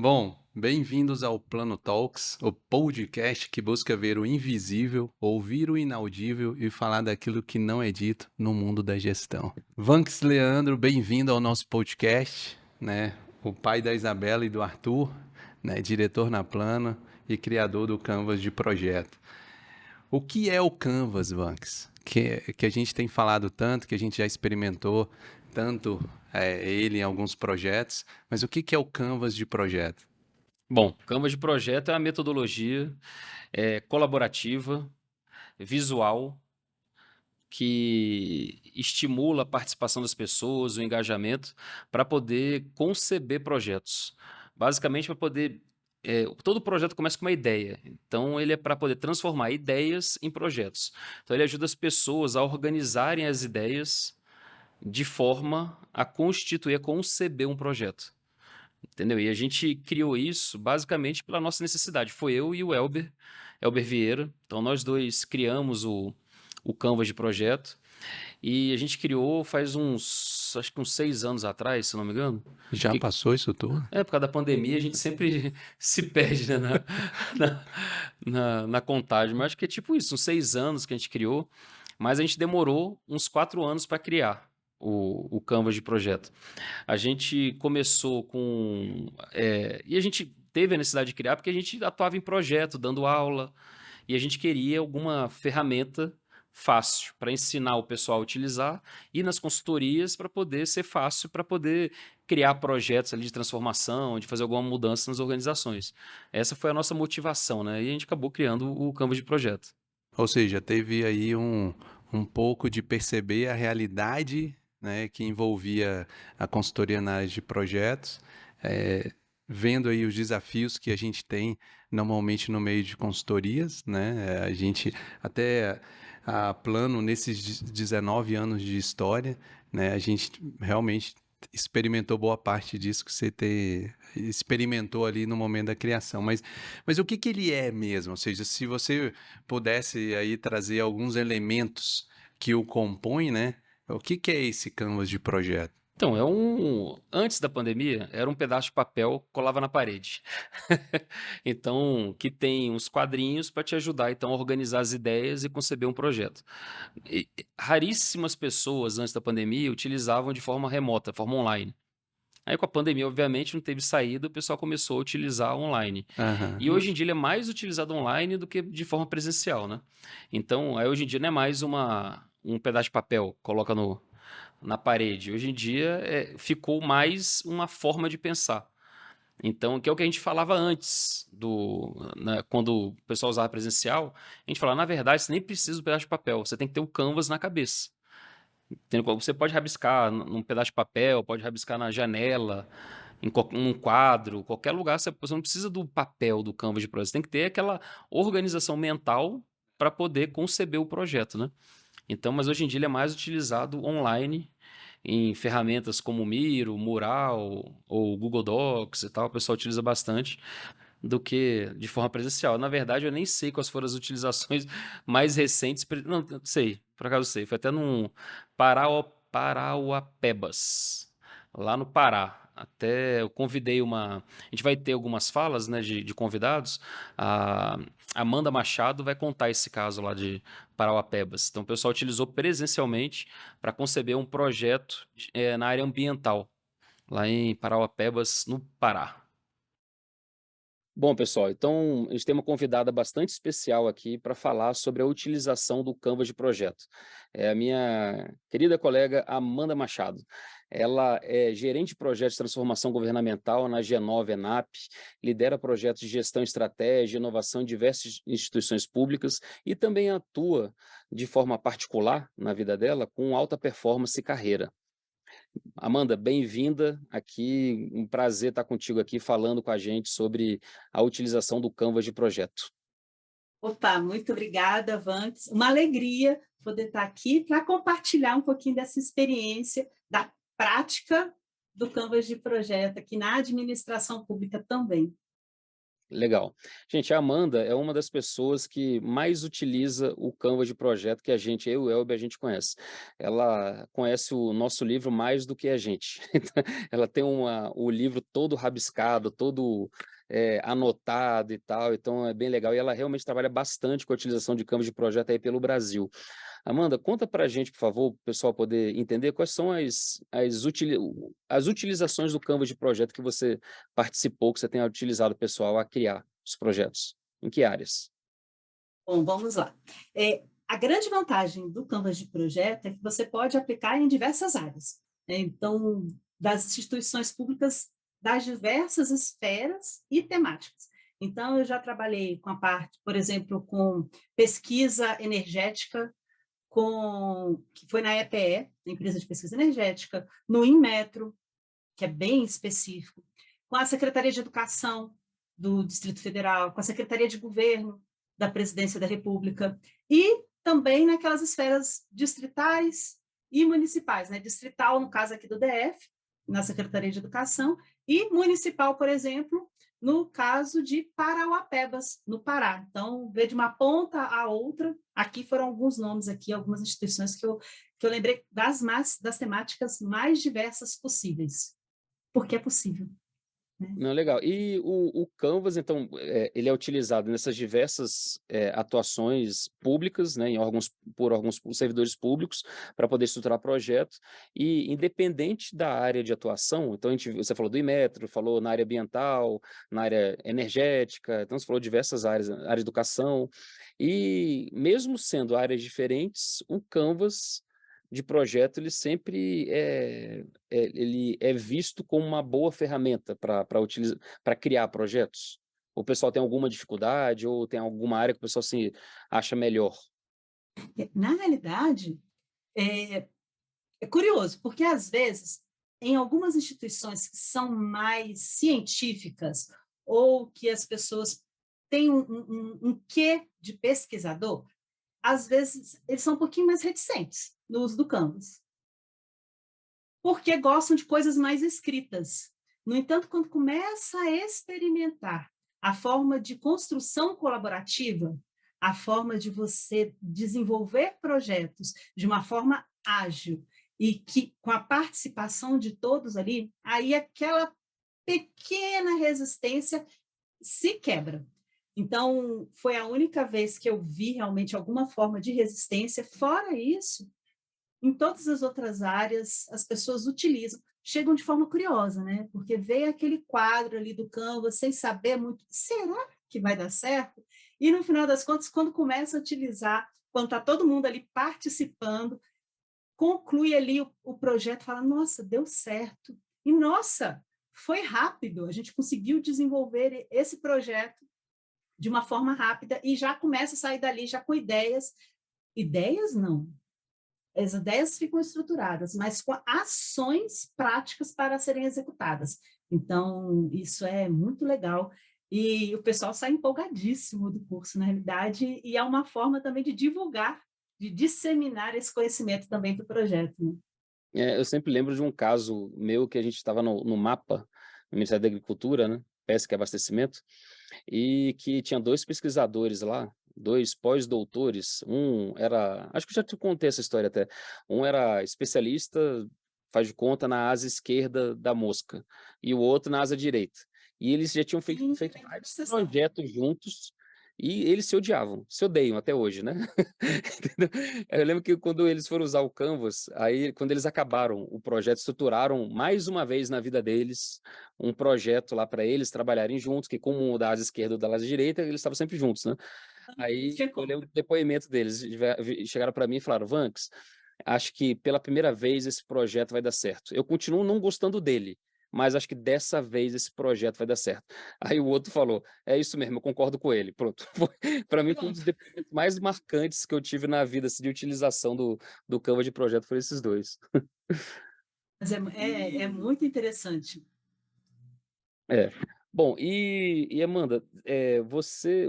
Bom, bem-vindos ao Plano Talks, o podcast que busca ver o invisível, ouvir o inaudível e falar daquilo que não é dito no mundo da gestão. Vanks Leandro, bem-vindo ao nosso podcast, né? O pai da Isabela e do Arthur, né? Diretor na Plana e criador do Canvas de projeto. O que é o Canvas, Vanks? Que a gente tem falado tanto, que a gente já experimentou tanto ele em alguns projetos, mas o que é o Canvas de projeto? Bom, Canvas de projeto é uma metodologia colaborativa, visual, que estimula a participação das pessoas, o engajamento, para poder conceber projetos. Basicamente, para poder. Todo projeto começa com uma ideia, então ele é para poder transformar ideias em projetos. Então, ele ajuda as pessoas a organizarem as ideias de forma a constituir, a conceber um projeto. Entendeu? E a gente criou isso basicamente pela nossa necessidade. Foi eu e o Elber Vieira. Então nós dois criamos o Canvas de projeto. E a gente criou faz acho que uns 6 anos atrás, se não me engano. Já Que, passou isso tudo? por causa da pandemia, a gente sempre se perde, né, na, na contagem. Mas acho que é tipo isso, uns 6 anos que a gente criou. Mas a gente demorou uns 4 anos para criar o Canvas de projeto. A gente começou com. E a gente teve a necessidade de criar porque a gente atuava em projeto, dando aula, e a gente queria alguma ferramenta fácil para ensinar o pessoal a utilizar e nas consultorias para poder ser fácil para poder criar projetos ali de transformação, de fazer alguma mudança nas organizações. Essa foi a nossa motivação, né? E a gente acabou criando o Canvas de projeto. Ou seja, teve aí um pouco de perceber a realidade, né, que envolvia a consultoria na área de projetos, vendo aí os desafios que a gente tem normalmente no meio de consultorias, né? A gente até a Plano nesses 19 anos de história, né, a gente realmente experimentou boa parte disso que experimentou ali no momento da criação. Mas o que ele é mesmo? Ou seja, se você pudesse aí trazer alguns elementos que o compõem, né? O que é esse Canvas de projeto? Então, antes da pandemia, era um pedaço de papel que colava na parede. Então, que tem uns quadrinhos para te ajudar, então, a organizar as ideias e conceber um projeto. Raríssimas pessoas, antes da pandemia, utilizavam de forma remota, forma online. Aí, com a pandemia, obviamente, não teve saída, o pessoal começou a utilizar online. Aham. E hoje em dia ele é mais utilizado online do que de forma presencial, né? Então, aí hoje em dia não é mais um pedaço de papel, coloca na parede. Hoje em dia ficou mais uma forma de pensar. Então, que é o que a gente falava antes, quando o pessoal usava presencial, a gente falava, na verdade, você nem precisa do pedaço de papel, você tem que ter o canvas na cabeça. Entendeu? Você pode rabiscar num pedaço de papel, pode rabiscar na janela, num quadro, qualquer lugar, você não precisa do papel do canvas de projeto, você tem que ter aquela organização mental para poder conceber o projeto, né? Então, mas hoje em dia ele é mais utilizado online em ferramentas como Miro, Mural ou Google Docs e tal, o pessoal utiliza bastante do que de forma presencial. Na verdade, eu nem sei quais foram as utilizações mais recentes. Não, sei, por acaso sei. Foi até num Parauapebas, lá no Pará. Até eu convidei uma. A gente vai ter algumas falas, né, de convidados. A Amanda Machado vai contar esse caso lá de Parauapebas. Então, o pessoal utilizou presencialmente para conceber um projeto na área ambiental, lá em Parauapebas, no Pará. Bom, pessoal, então a gente tem uma convidada bastante especial aqui para falar sobre a utilização do Canvas de projeto. É a minha querida colega Amanda Machado. Ela é gerente de projetos de transformação governamental na G9 ENAP, lidera projetos de gestão, estratégia e inovação em diversas instituições públicas e também atua de forma particular na vida dela com alta performance e carreira. Amanda, bem-vinda aqui. Um prazer estar contigo aqui falando com a gente sobre a utilização do Canvas de projeto. Opa, muito obrigada, Vantes. Uma alegria poder estar aqui para compartilhar um pouquinho dessa experiência, da prática do Canvas de projeto aqui na administração pública também. Legal. Gente, a Amanda é uma das pessoas que mais utiliza o Canva de projeto que eu e o Elber, a gente conhece. Ela conhece o nosso livro mais do que a gente. Então, ela tem o livro todo rabiscado, todo anotado e tal, então é bem legal. E ela realmente trabalha bastante com a utilização de Canva de projeto aí pelo Brasil. Amanda, conta para a gente, por favor, para o pessoal poder entender quais são as utilizações do Canva de projeto que você participou, que você tenha utilizado o pessoal a criar os projetos. Em que áreas? Bom, vamos lá. A grande vantagem do Canvas de projeto é que você pode aplicar em diversas áreas, né? Então, das instituições públicas das diversas esferas e temáticas. Então, eu já trabalhei com a parte, por exemplo, com pesquisa energética, que foi na EPE, Empresa de Pesquisa Energética, no Inmetro, que é bem específico, com a Secretaria de Educação do Distrito Federal, com a Secretaria de Governo da Presidência da República, e também naquelas esferas distritais e municipais, né? Distrital, no caso aqui do DF, na Secretaria de Educação, e municipal, por exemplo, no caso de Parauapebas, no Pará. Então, ver de uma ponta a outra, aqui foram alguns nomes, aqui, algumas instituições que eu lembrei das temáticas mais diversas possíveis, porque é possível, né? Não, legal. E o Canvas, então, ele é utilizado nessas diversas atuações públicas, né, por alguns servidores públicos, para poder estruturar projetos. E independente da área de atuação, então você falou do Inmetro, falou na área ambiental, na área energética, então você falou diversas áreas, área de educação. E mesmo sendo áreas diferentes, o Canvas de projeto ele sempre ele é visto como uma boa ferramenta para criar projetos? O pessoal tem alguma dificuldade ou tem alguma área que o pessoal se acha melhor? Na realidade, é, é curioso, porque às vezes, em algumas instituições que são mais científicas, ou que as pessoas têm um quê de pesquisador, às vezes eles são um pouquinho mais reticentes no uso do Canvas, porque gostam de coisas mais escritas. No entanto, quando começa a experimentar a forma de construção colaborativa, a forma de você desenvolver projetos de uma forma ágil e que com a participação de todos ali, aí aquela pequena resistência se quebra. Então, foi a única vez que eu vi realmente alguma forma de resistência. Fora isso, em todas as outras áreas, as pessoas utilizam, chegam de forma curiosa, né? Porque vê aquele quadro ali do Canva sem saber muito, será que vai dar certo? E no final das contas, quando começa a utilizar, quando está todo mundo ali participando, conclui ali o projeto, fala, nossa, deu certo. E, nossa, foi rápido, a gente conseguiu desenvolver esse projeto de uma forma rápida e já começa a sair dali já com ideias. Ideias não, as ideias ficam estruturadas, mas com ações práticas para serem executadas. Então, isso é muito legal. E o pessoal sai empolgadíssimo do curso, na realidade, e é uma forma também de divulgar, de disseminar esse conhecimento também do projeto, né? Eu sempre lembro de um caso meu que a gente estava no MAPA, no Ministério da Agricultura, né, Pesca e Abastecimento, e que tinha 2 pesquisadores lá, 2 pós-doutores, um era acho que eu já te contei essa história até, um era especialista, faz de conta, na asa esquerda da mosca, e o outro na asa direita. E eles já tinham feito vários projetos juntos, e eles se odeiam até hoje, né. Entendeu? Eu lembro que quando eles foram usar o Canvas, aí quando eles acabaram o projeto, estruturaram mais uma vez na vida deles, um projeto lá para eles trabalharem juntos, que como o da asa esquerda e o da asa direita, eles estavam sempre juntos, né. Aí eu lembro do depoimento deles, chegaram para mim e falaram: "Vanks, acho que pela primeira vez esse projeto vai dar certo. Eu continuo não gostando dele, mas acho que dessa vez esse projeto vai dar certo". Aí o outro falou: "É isso mesmo, eu concordo com ele". Pronto. Para mim foi um dos depoimentos mais marcantes que eu tive na vida, assim, de utilização do Canva de projeto, foram esses 2. Mas é muito interessante. É. Bom, e Amanda, você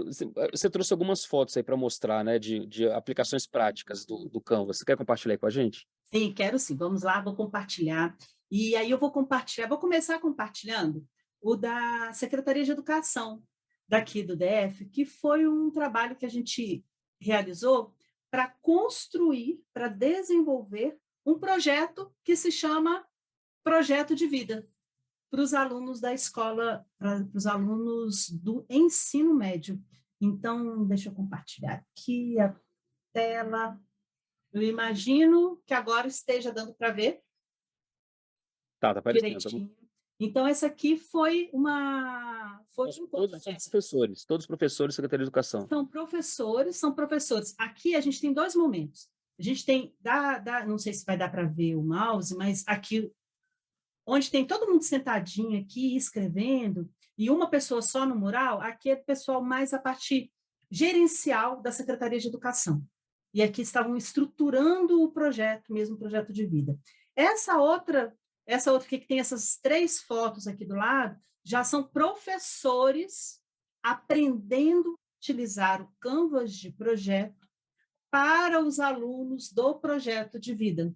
trouxe algumas fotos aí para mostrar, né, de aplicações práticas do Canva. Você quer compartilhar aí com a gente? Sim, quero sim. Vamos lá, vou compartilhar. E aí eu vou começar compartilhando o da Secretaria de Educação, daqui do DF, que foi um trabalho que a gente realizou para construir, para desenvolver um projeto que se chama Projeto de Vida, para os alunos da escola, para os alunos do ensino médio. Então, deixa eu compartilhar aqui a tela. Eu imagino que agora esteja dando para ver Tá aparecendo. direitinho. Então, essa aqui foi um Todos são professores, todos professores, Secretaria de Educação. são professores. Aqui a gente tem dois momentos. A gente tem, não sei se vai dar para ver o mouse, mas aqui, onde tem todo mundo sentadinho aqui, escrevendo, e uma pessoa só no mural, aqui é o pessoal mais a parte gerencial da Secretaria de Educação. E aqui estavam estruturando o projeto, mesmo o projeto de vida. Essa outra que tem essas 3 fotos aqui do lado, já são professores aprendendo a utilizar o Canvas de projeto para os alunos do projeto de vida,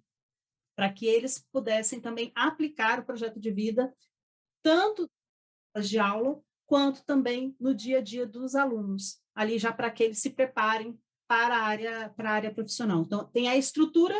para que eles pudessem também aplicar o projeto de vida, tanto de aula, quanto também no dia a dia dos alunos, ali já para que eles se preparem para a área profissional. Então, tem a estrutura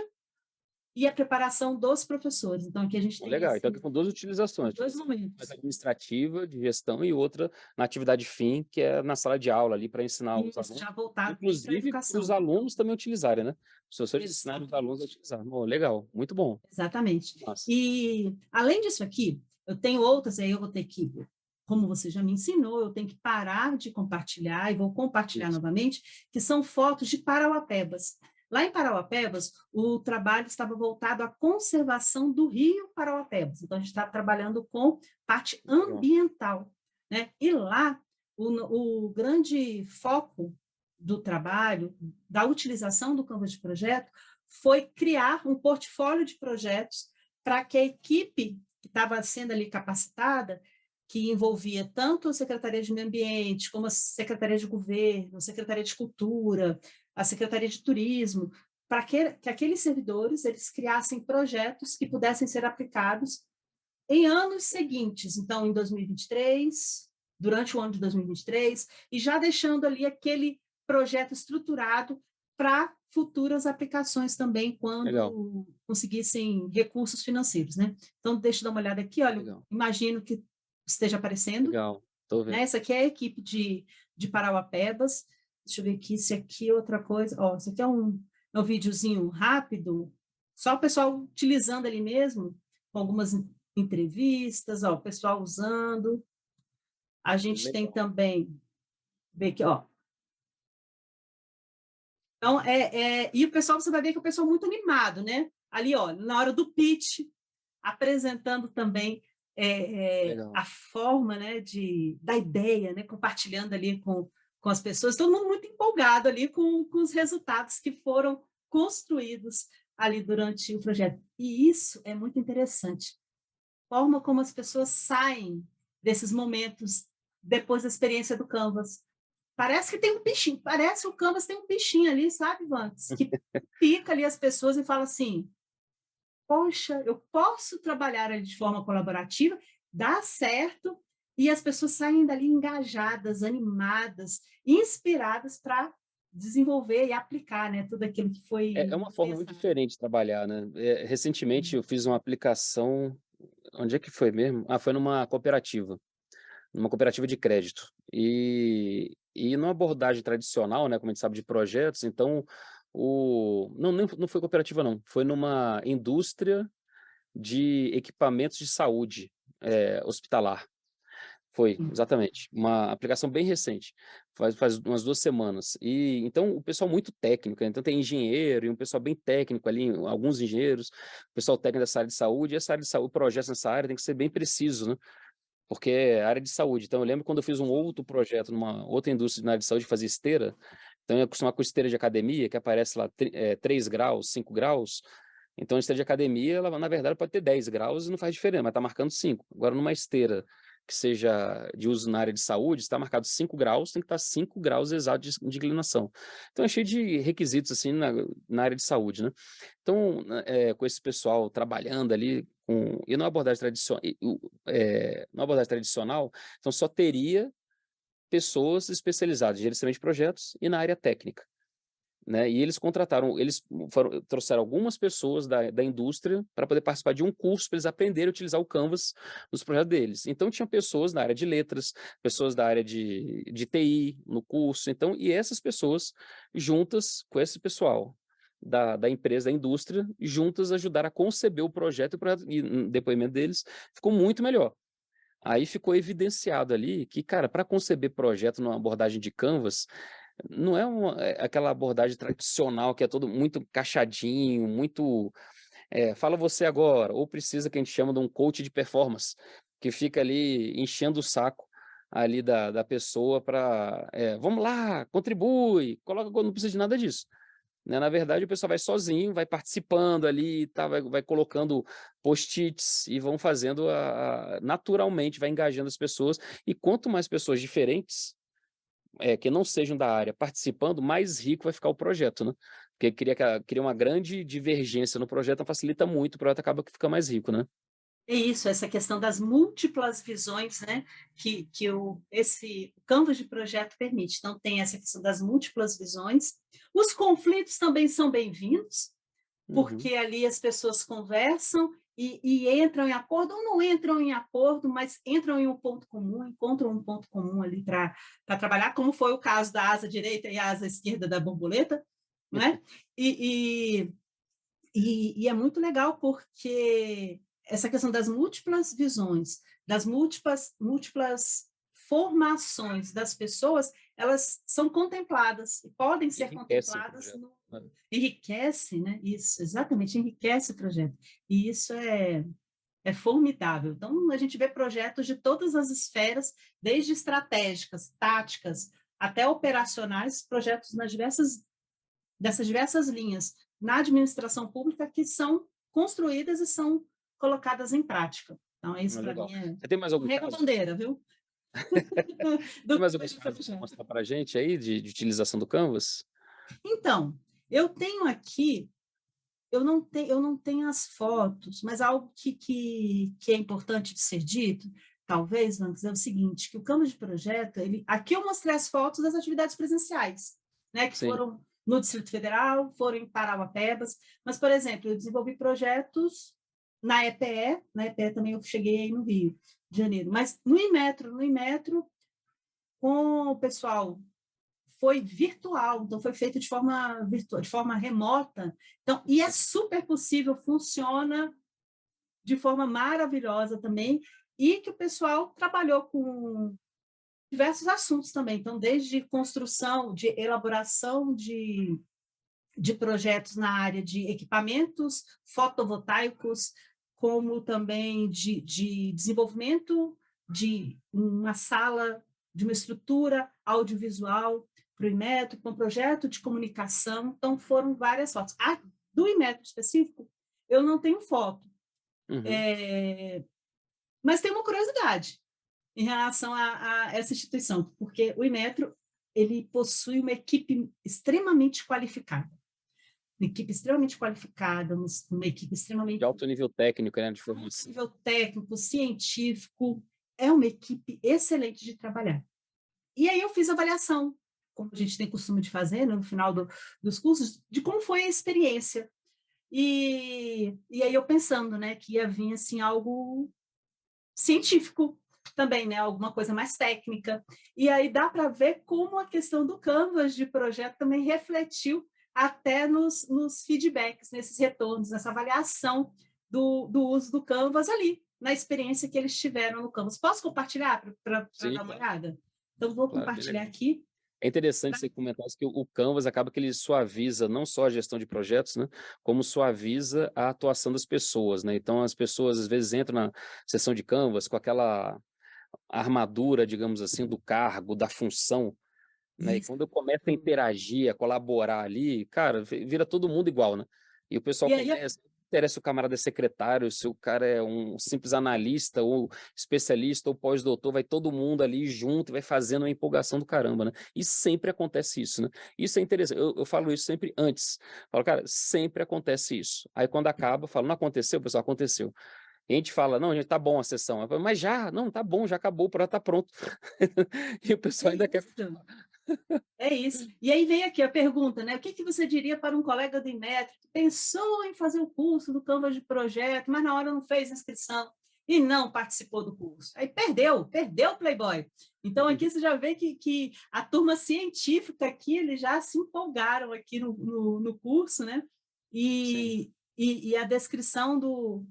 e a preparação dos professores. Então, aqui a gente tem Legal, então aqui com 2 utilizações, dois mais momentos. administrativa, de gestão, e outra na atividade fim, que é na sala de aula ali para ensinar os Isso, alunos, já voltado para a inclusive para educação. os alunos também utilizarem, né? Os professores ensinarem os alunos a utilizar. Legal, muito bom. Exatamente. Nossa. E, além disso aqui, eu tenho outras, aí eu vou ter que, como você já me ensinou, eu tenho que parar de compartilhar, e vou compartilhar novamente, que são fotos de Parauapebas. Lá em Parauapebas, o trabalho estava voltado à conservação do rio Parauapebas. Então, a gente está trabalhando com parte ambiental, né? E lá, o grande foco do trabalho, da utilização do Canvas de projeto, foi criar um portfólio de projetos para que a equipe que estava sendo ali capacitada, que envolvia tanto a Secretaria de Meio Ambiente, como a Secretaria de Governo, a Secretaria de Cultura, a Secretaria de Turismo, para que aqueles servidores eles criassem projetos que pudessem ser aplicados em anos seguintes, então em 2023, durante o ano de 2023, e já deixando ali aquele projeto estruturado para futuras aplicações também, quando conseguissem recursos financeiros, né? Então, deixa eu dar uma olhada aqui, olha, imagino que esteja aparecendo. Legal, estou vendo. Né? Essa aqui é a equipe de Parauapebas. Deixa eu ver aqui, se aqui é outra coisa. Ó, isso aqui é um videozinho rápido, só o pessoal utilizando ali mesmo, com algumas entrevistas, ó, o pessoal usando. A gente tem também, ver aqui, ó. Então, e o pessoal, você vai ver que é o pessoal muito animado, né? Ali, ó, na hora do pitch, apresentando também a forma, né, da ideia, né, compartilhando ali com as pessoas, todo mundo muito empolgado ali com os resultados que foram construídos ali durante o projeto. E isso é muito interessante. A forma como as pessoas saem desses momentos depois da experiência do Canvas. Parece que tem um bichinho, parece que o Canvas tem um bichinho ali, sabe, Vantes? Que pica ali as pessoas e fala assim, poxa, eu posso trabalhar ali de forma colaborativa, dá certo, e as pessoas saem dali engajadas, animadas, inspiradas para desenvolver e aplicar, né, tudo aquilo que foi É uma forma muito diferente de trabalhar, né? Recentemente eu fiz uma aplicação, onde é que foi mesmo? Foi numa cooperativa de crédito. E numa abordagem tradicional, né, como a gente sabe de projetos, então não foi cooperativa não, foi numa indústria de equipamentos de saúde, hospitalar. Foi, exatamente. Uma aplicação bem recente, faz umas 2 semanas. E então o pessoal muito técnico, né, então tem engenheiro e um pessoal bem técnico ali, alguns engenheiros, o pessoal técnico dessa área de saúde, e essa área de saúde, o projeto nessa área tem que ser bem preciso, né? Porque é área de saúde. Então eu lembro quando eu fiz um outro projeto numa outra indústria na área de saúde, que fazia esteira, então eu ia acostumar com esteira de academia, que aparece lá 3 graus, 5 graus. Então a esteira de academia, ela na verdade pode ter 10 graus e não faz diferença, mas está marcando 5. Agora numa esteira que seja de uso na área de saúde, está marcado 5 graus, tem que estar 5 graus exatos de inclinação. Então é cheio de requisitos assim na área de saúde, né? Então, com esse pessoal trabalhando ali e numa abordagem tradicional, então só teria pessoas especializadas em gerenciamento de projetos e na área técnica, né? E eles trouxeram algumas pessoas da indústria para poder participar de um curso para eles aprenderem a utilizar o Canvas nos projetos deles. Então, tinha pessoas da área de letras, pessoas da área de TI no curso. Então, e essas pessoas, juntas com esse pessoal da empresa, da indústria, juntas ajudaram a conceber o projeto e no depoimento deles ficou muito melhor. Aí ficou evidenciado ali que, cara, para conceber projeto numa abordagem de Canvas, não é aquela abordagem tradicional que é todo muito encaixadinho, muito, fala você agora, ou precisa que a gente chama de um coach de performance, que fica ali enchendo o saco ali da pessoa para, vamos lá, contribui, coloca, não precisa de nada disso. Né? Na verdade, o pessoal vai sozinho, vai participando ali, tá, vai colocando post-its e vão fazendo naturalmente, vai engajando as pessoas. E quanto mais pessoas diferentes, que não sejam da área participando, mais rico vai ficar o projeto, né? Porque cria uma grande divergência no projeto, facilita muito, o projeto acaba que fica mais rico, né? É isso, essa questão das múltiplas visões, né, que esse Canvas de projeto permite. Então, tem essa questão das múltiplas visões. Os conflitos também são bem-vindos, porque ali as pessoas conversam e entram em acordo, ou não entram em acordo, mas entram em um ponto comum, encontram um ponto comum ali para trabalhar, como foi o caso da asa direita e a asa esquerda da borboleta, né? E é muito legal porque essa questão das múltiplas visões, das múltiplas formações das pessoas, elas são contempladas e podem ser contempladas enriquece, né? Isso, exatamente, enriquece o projeto. E isso é formidável. Então, a gente vê projetos de todas as esferas, desde estratégicas, táticas, até operacionais, projetos dessas diversas linhas na administração pública que são construídas e são colocadas em prática. Então, isso para mim é Você tem mais algum rega caso? bandeira, viu? Tem mais algum caso para mostrar para a gente aí de utilização do Canvas? Então, eu tenho aqui, eu não tenho as fotos, mas algo que é importante de ser dito, talvez, vamos dizer o seguinte, que o Canvas de projeto, aqui eu mostrei as fotos das atividades presenciais, né, que foram no Distrito Federal, foram em Parauapebas, mas, por exemplo, eu desenvolvi projetos na EPE também eu cheguei aí no Rio de Janeiro, mas no Inmetro, com o pessoal foi virtual, então foi feito de forma virtual, de forma remota. Então, e é super possível, funciona de forma maravilhosa também, e que o pessoal trabalhou com diversos assuntos também, então desde construção, de elaboração de projetos na área de equipamentos fotovoltaicos, como também de desenvolvimento de uma sala, de uma estrutura audiovisual para o Inmetro, para um projeto de comunicação. Então, foram várias fotos. Do Inmetro específico, eu não tenho foto, mas tenho uma curiosidade em relação a essa instituição, porque o Inmetro ele possui uma equipe extremamente qualificada. Uma equipe extremamente qualificada, uma equipe extremamente... De alto nível técnico, né? De formação. Nível técnico, científico, é uma equipe excelente de trabalhar. E aí eu fiz avaliação, como a gente tem costume de fazer, né, no final dos cursos, de como foi a experiência. E aí eu pensando, né, que ia vir assim, algo científico também, né, alguma coisa mais técnica. E aí dá para ver como a questão do Canvas de projeto também refletiu até nos feedbacks, nesses retornos, nessa avaliação do uso do Canvas ali, na experiência que eles tiveram no Canvas. Posso compartilhar para dar uma olhada? Então, vou compartilhar aqui. É interessante você comentar que o Canvas acaba que ele suaviza não só a gestão de projetos, né, como suaviza a atuação das pessoas, né? Então, as pessoas às vezes entram na sessão de Canvas com aquela armadura, digamos assim, do cargo, da função, né? E quando começa a interagir, a colaborar ali, cara, vira todo mundo igual, né? E o pessoal começa, não interessa se o camarada é secretário, se o cara é um simples analista, ou especialista, ou pós-doutor, vai todo mundo ali junto, vai fazendo uma empolgação do caramba, né? E sempre acontece isso, né? Isso é interessante, eu falo isso sempre antes. Falo, cara, sempre acontece isso. Aí quando acaba, eu falo, não aconteceu, pessoal, aconteceu. E a gente fala, não, gente, tá bom a sessão. Eu falo, mas já, não, tá bom, já acabou, o projeto tá pronto. E o pessoal É ainda quer. isso. É isso. E aí vem aqui a pergunta, né? O que você diria para um colega do Inmetro que pensou em fazer o curso do Canvas de projeto, mas na hora não fez inscrição e não participou do curso? Aí perdeu o Playboy. Então, aqui você já vê que a turma científica aqui, eles já se empolgaram aqui no curso, né? Sim. E a descrição do...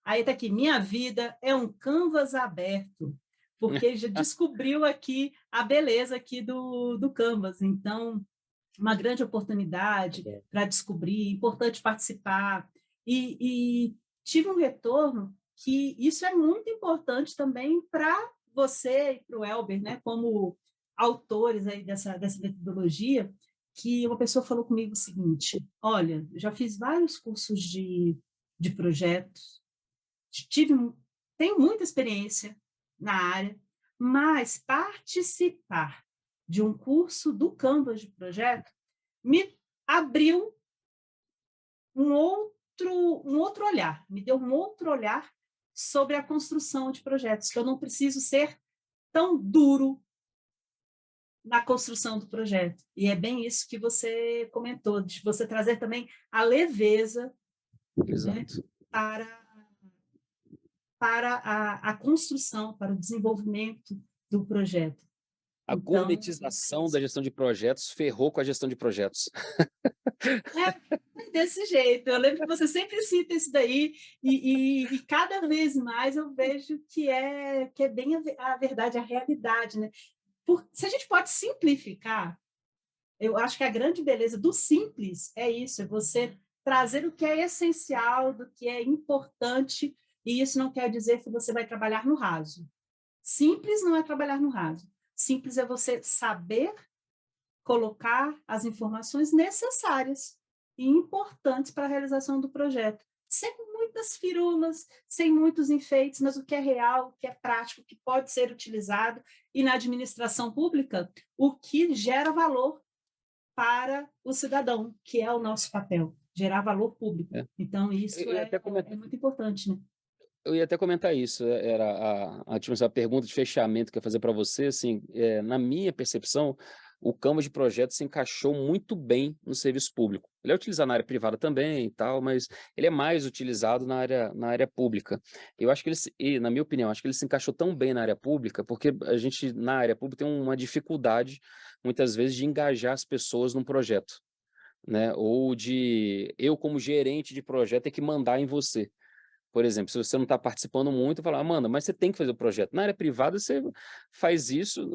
Aí está aqui, minha vida é um canvas aberto, porque ele já descobriu aqui a beleza aqui do canvas. Então, uma grande oportunidade para descobrir, importante participar. E tive um retorno que isso é muito importante também para você e para o Elber, né, como autores aí dessa metodologia, que uma pessoa falou comigo o seguinte: olha, já fiz vários cursos de projetos, tive, tenho muita experiência na área, mas participar de um curso do Canvas de projeto me abriu um outro olhar, me deu um outro olhar sobre a construção de projetos, que eu não preciso ser tão duro na construção do projeto. E é bem isso que você comentou, de você trazer também a leveza, né, Exato. para a construção, para o desenvolvimento do projeto. A Então, é gourmetização da isso. gestão de projetos ferrou com a gestão de projetos. É desse jeito. Eu lembro que você sempre cita isso daí, e cada vez mais eu vejo que é bem a verdade, a realidade. Né? Se a gente pode simplificar, eu acho que a grande beleza do simples é isso, é você trazer o que é essencial, do que é importante, e isso não quer dizer que você vai trabalhar no raso. Simples não é trabalhar no raso. Simples é você saber colocar as informações necessárias e importantes para a realização do projeto, sem muitas firulas, sem muitos enfeites, mas o que é real, o que é prático, o que pode ser utilizado, e na administração pública, o que gera valor para o cidadão, que é o nosso papel, gerar valor público. Né? Então, Eu isso ia até é muito importante, né? Eu ia até comentar isso, era tipo, essa pergunta de fechamento que eu ia fazer para você, assim, na minha percepção, o Canvas de projeto se encaixou muito bem no serviço público. Ele é utilizado na área privada também e tal, mas ele é mais utilizado na área pública. Eu acho que na minha opinião, acho que ele se encaixou tão bem na área pública, porque a gente, na área pública, tem uma dificuldade, muitas vezes, de engajar as pessoas num projeto, né? Ou de eu, como gerente de projeto, ter que mandar em você. Por exemplo, se você não está participando muito, falar: "Amanda, mas você tem que fazer o projeto". Na área privada você faz isso,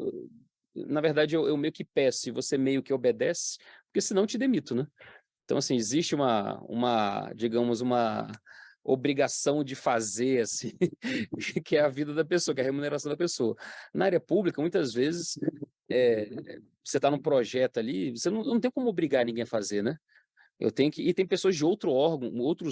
na verdade eu meio que peço e você meio que obedece, porque senão eu te demito, né. Então, assim, existe digamos, uma obrigação de fazer, assim, que é a vida da pessoa, que é a remuneração da pessoa. Na área pública, muitas vezes, eh, você está num projeto ali, você não tem como obrigar ninguém a fazer, né. Eu tenho que e tem pessoas de outros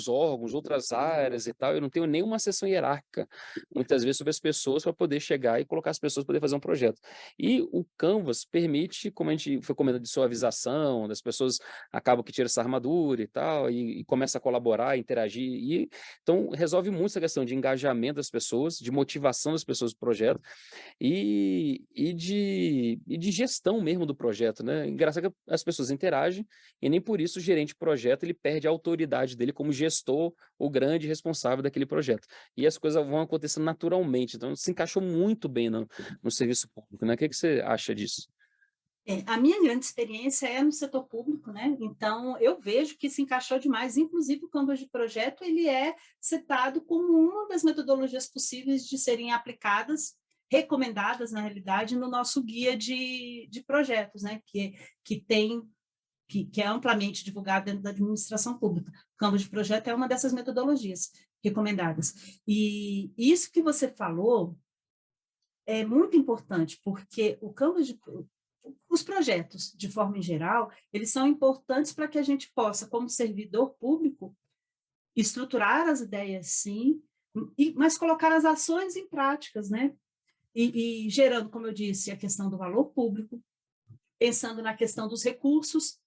órgãos, outras áreas e tal, eu não tenho nenhuma seção hierárquica, muitas vezes, sobre as pessoas para poder chegar e colocar as pessoas para poder fazer um projeto. E o Canvas permite, como a gente foi comentando, de suavização, das pessoas acabam que tiram essa armadura e tal, e começa a colaborar, interagir, e então resolve muito essa questão de engajamento das pessoas, de motivação das pessoas para o projeto, e de gestão mesmo do projeto, né. Engraçado que as pessoas interagem, e nem por isso o gerente de projeto ele perde a autoridade dele como gestor, o grande responsável daquele projeto. E as coisas vão acontecendo naturalmente, então se encaixou muito bem no serviço público, né. O que que você acha disso? A minha grande experiência é no setor público, né? Então eu vejo que se encaixou demais. Inclusive o Canvas de projeto ele é citado como uma das metodologias possíveis de serem aplicadas, recomendadas na realidade no nosso guia de projetos, né? Que é amplamente divulgado dentro da administração pública. O Canvas de projeto é uma dessas metodologias recomendadas. E isso que você falou é muito importante, porque os projetos, de forma em geral, eles são importantes para que a gente possa, como servidor público, estruturar as ideias, sim, mas colocar as ações em práticas, né? E gerando, como eu disse, a questão do valor público, pensando na questão dos recursos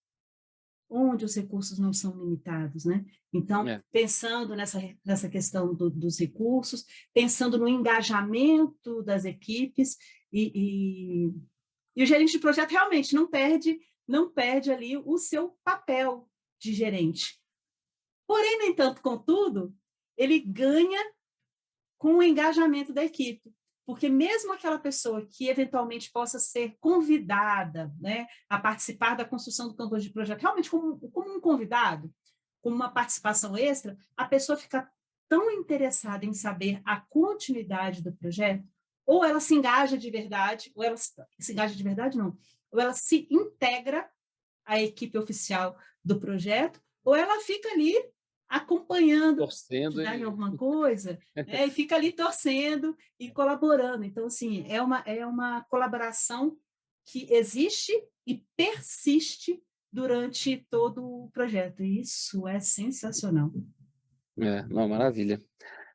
onde os recursos não são limitados, né? Então, É, pensando nessa questão dos recursos, pensando no engajamento das equipes, e o gerente de projeto realmente não perde ali o seu papel de gerente. Porém, no entanto, contudo, ele ganha com o engajamento da equipe. Porque mesmo aquela pessoa que eventualmente possa ser convidada, né, a participar da construção do campo de projeto, realmente como um convidado, como uma participação extra, a pessoa fica tão interessada em saber a continuidade do projeto, ou ela se engaja de verdade, ou ela se engaja de verdade, não, ou ela se integra à equipe oficial do projeto, ou ela fica ali acompanhando, torcendo ajudar em e... alguma coisa, né, e fica ali torcendo e colaborando. Então, assim, é uma colaboração que existe e persiste durante todo o projeto. E isso é sensacional. Não, maravilha.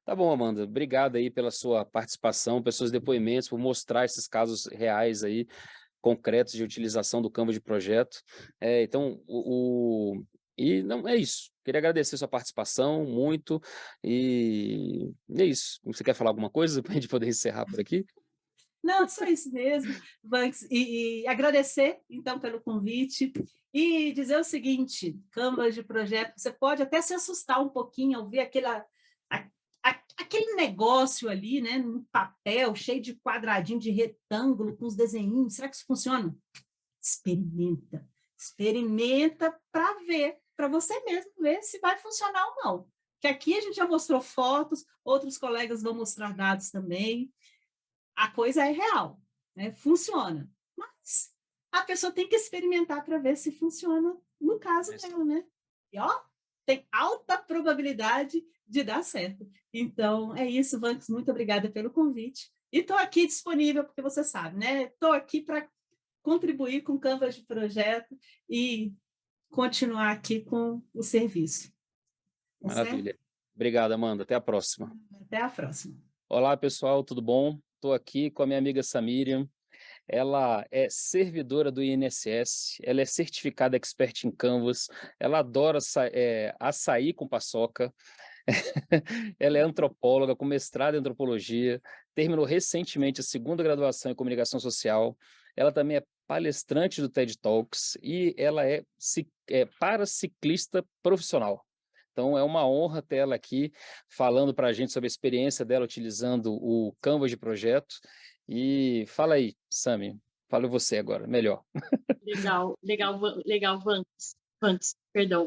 Tá bom, Amanda. Obrigado aí pela sua participação, pelos seus depoimentos, por mostrar esses casos reais aí, concretos de utilização do Canva de projeto. Então, e não é isso. Queria agradecer sua participação muito e é isso. Você quer falar alguma coisa para a gente poder encerrar por aqui? Não, só isso mesmo, Vanks. E agradecer, então, pelo convite e dizer o seguinte: Canvas de projeto, você pode até se assustar um pouquinho ao ver aquele negócio ali, né, no papel, cheio de quadradinho, de retângulo, com os desenhinhos. Será que isso funciona? Experimenta. Experimenta para você mesmo ver se vai funcionar ou não. Que aqui a gente já mostrou fotos, outros colegas vão mostrar dados também. A coisa é real, né? Funciona. Mas a pessoa tem que experimentar para ver se funciona no caso dela, né? E ó, tem alta probabilidade de dar certo. Então, é isso, Vanks. Muito obrigada pelo convite. E estou aqui disponível, porque você sabe, né? Estou aqui para contribuir com o Canvas de projeto e continuar aqui com o serviço. Tá certo? Maravilha. Obrigado, Amanda. Até a próxima. Até a próxima. Olá, pessoal, tudo bom? Estou aqui com a minha amiga Samiriam. Ela é servidora do INSS, ela é certificada expert em Canvas, ela adora açaí com paçoca, ela é antropóloga com mestrado em antropologia, terminou recentemente a segunda graduação em comunicação social, ela também é palestrante do TED Talks e ela é paraciclista profissional. Então é uma honra ter ela aqui falando para a gente sobre a experiência dela utilizando o Canvas de projeto. E fala aí, Sami, fala você agora, melhor. Legal, legal, legal, Vanks, perdão.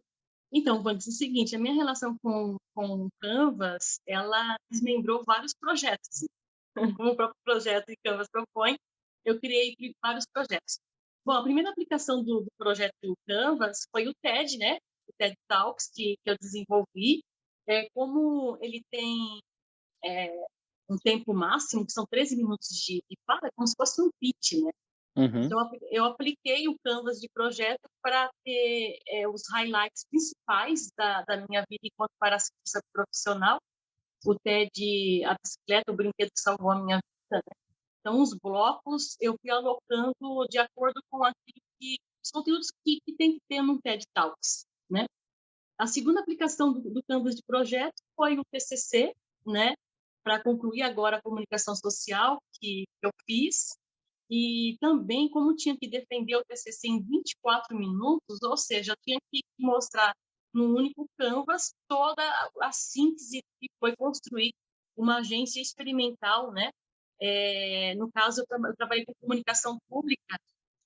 Então, Vanks, é o seguinte, a minha relação com o Canvas, ela desmembrou vários projetos. Como o próprio projeto de Canvas propõe, eu criei vários projetos. Bom, a primeira aplicação do projeto Canvas foi o TED, né? O TED Talks, que eu desenvolvi. Como ele tem um tempo máximo, que são 13 minutos de fala, é como se fosse um pitch, né? Uhum. Então, eu apliquei o Canvas de projeto para ter os highlights principais da minha vida enquanto paraciclista profissional. O TED, a bicicleta, o brinquedo que salvou a minha vida, né? Então, os blocos eu fui alocando de acordo com os conteúdos que tem que ter no TED Talks, né? A segunda aplicação do Canvas de projeto foi o TCC, né? Para concluir agora a comunicação social que eu fiz, e também como tinha que defender o TCC em 24 minutos, ou seja, eu tinha que mostrar num único canvas toda a síntese que foi construir uma agência experimental, né? No caso, eu trabalhei com comunicação pública,